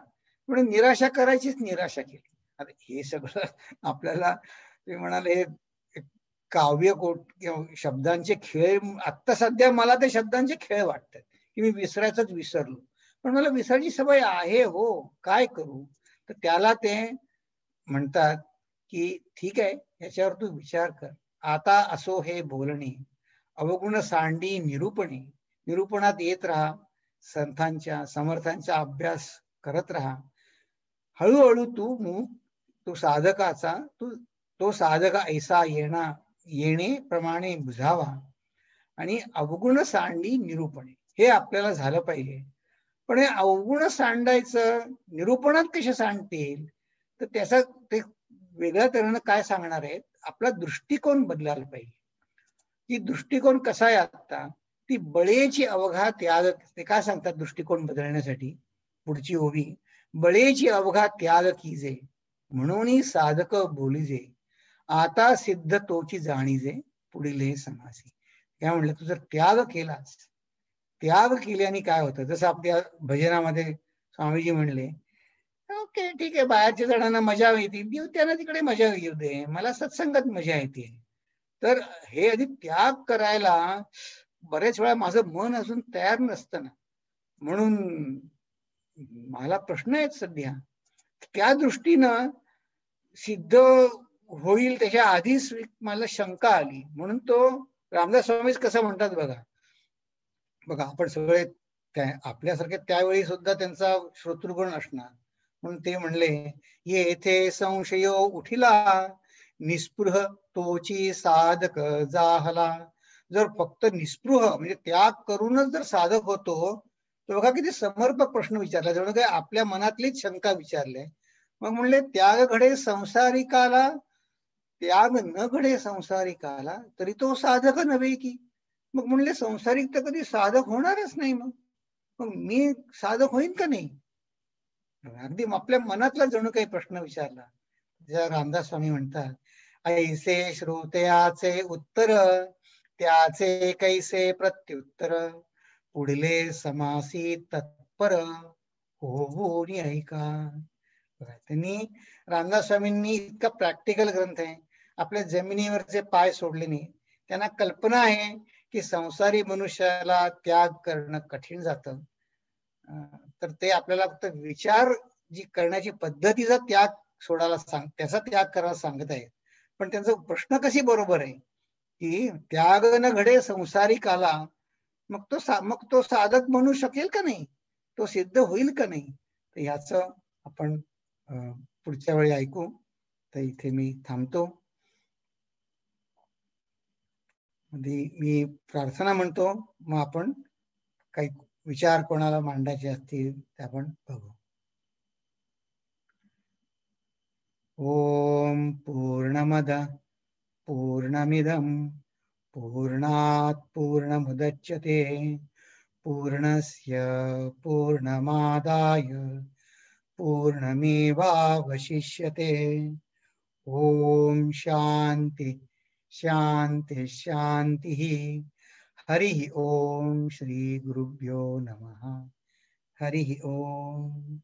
म्हणजे निराशा करायचीच निराशा केली. आता हे सगळं आपल्याला ते म्हणाले काव्य किंवा शब्दांचे खेळ, आत्ता सध्या मला ते शब्दांचे खेळ वाटतात की मी विसरायचंच विसरलो. पण मला विसरायची सवय आहे हो, काय करू. तर त्याला ते म्हणतात की ठीक आहे, याच्यावर तू विचार कर. आता असो हे बोलणे, अवगुण सांडी निरूपणे, निरूपणात येत राहा, संतांच्या समर्थांचा अभ्यास करत राहा. हळूहळू तू साधकाचा तो साधक ऐसा येणे प्रमाणे बुझावा, आणि अवगुण सांडी निरूपणे, हे आपल्याला झालं पाहिजे. पण हे अवगुण सांडायचं निरूपणात कसे सांडतील, तर त्याचा ते वेगळ्या तऱ्हेनं काय सांगणार आहेत, आपला दृष्टिकोन बदलायला पाहिजे. की दृष्टिकोन कसा आहे आता, ती बळेची अवघा त्याग, ते काय सांगतात दृष्टिकोन बदलण्यासाठी, पुढची ओवी, बळेची अवघा त्याग कीजे, म्हणून साधक बोलीजे, आता सिद्ध तोची जाणीजे, पुढील हे समासी. काय म्हणलं, तू जर त्याग केलास, त्याग केल्याने काय होतं, जसं आपल्या भजनामध्ये स्वामीजी म्हणले, ओके ठीक आहे, बाहेरच्या जणांना मजा येते, त्यांना तिकडे मजा येऊ दे, मला सत्संगात मजा येते. तर हे आधी त्याग करायला बरेच वेळा माझं मन अजून तयार नसतं ना, म्हणून मला प्रश्न आहेत सध्या. त्या दृष्टीनं सिद्ध होईल त्याच्या आधीच मला शंका आली, म्हणून तो रामदास स्वामीच कसं म्हणतात बघा आपण सगळे आपल्यासारखे त्यावेळी सुद्धा त्यांचा श्रोतृगण असणार, म्हणून ते म्हणले, येथे संशयो उठिला, निस्पृह तोची साधक जाहला. जर फक्त निस्पृह म्हणजे त्याग करूनच जर साधक होतो, तर बघा किती समर्पक प्रश्न विचारला, जणू काही आपल्या मनातलीच शंका विचारले. मग म्हणले, त्याग घडे संसारिकाला, त्याग न घडे संसारिकाला, तरी तो साधक नव्हे की. मग म्हणले, संसारिक तर कधी साधक होणारच नाही, मग मी साधक होईन का नाही. अगदी आपल्या मनातला जणू काही प्रश्न विचारला. ज्या रामदास स्वामी म्हणतात, ऐसे श्रोतयाचे उत्तर, त्याचे कैसे प्रत्युत्तर, पुढले समासी तत्पर, होऊन ऐका. त्यांनी, रामदास स्वामींनी इतका प्रॅक्टिकल ग्रंथ आहे, आपल्या जमिनीवरचे पाय सोडले नाही. त्यांना कल्पना आहे की संसारी मनुष्याला त्याग करणं कठीण जातं, तर ते आपल्याला फक्त विचार जी करण्याची पद्धतीचा त्याग सोडायला त्याचा त्याग करायला सांगत आहेत. पण त्यांचा प्रश्न कशी बरोबर आहे की त्याग न घडे संसारिकाला, मग तो साधक म्हणू शकेल का नाही, तो सिद्ध होईल का नाही. तर ह्याचं आपण पुढच्या वेळी ऐकू. तर इथे मी थांबतो. मी प्रार्थना म्हणतो, मग आपण काही विचार कोणाला मांडायचे असतील ते आपण बघू. ओम पूर्णमद पूर्णमिदं पूर्णात् पूर्णमुदच्यते पूर्णस्य पूर्णमादाय पूर्णमेवावशिष्यते. ओम शांति शांति शांति. हरि ओम. श्री गुरुभ्यो नमः. हरि ओम.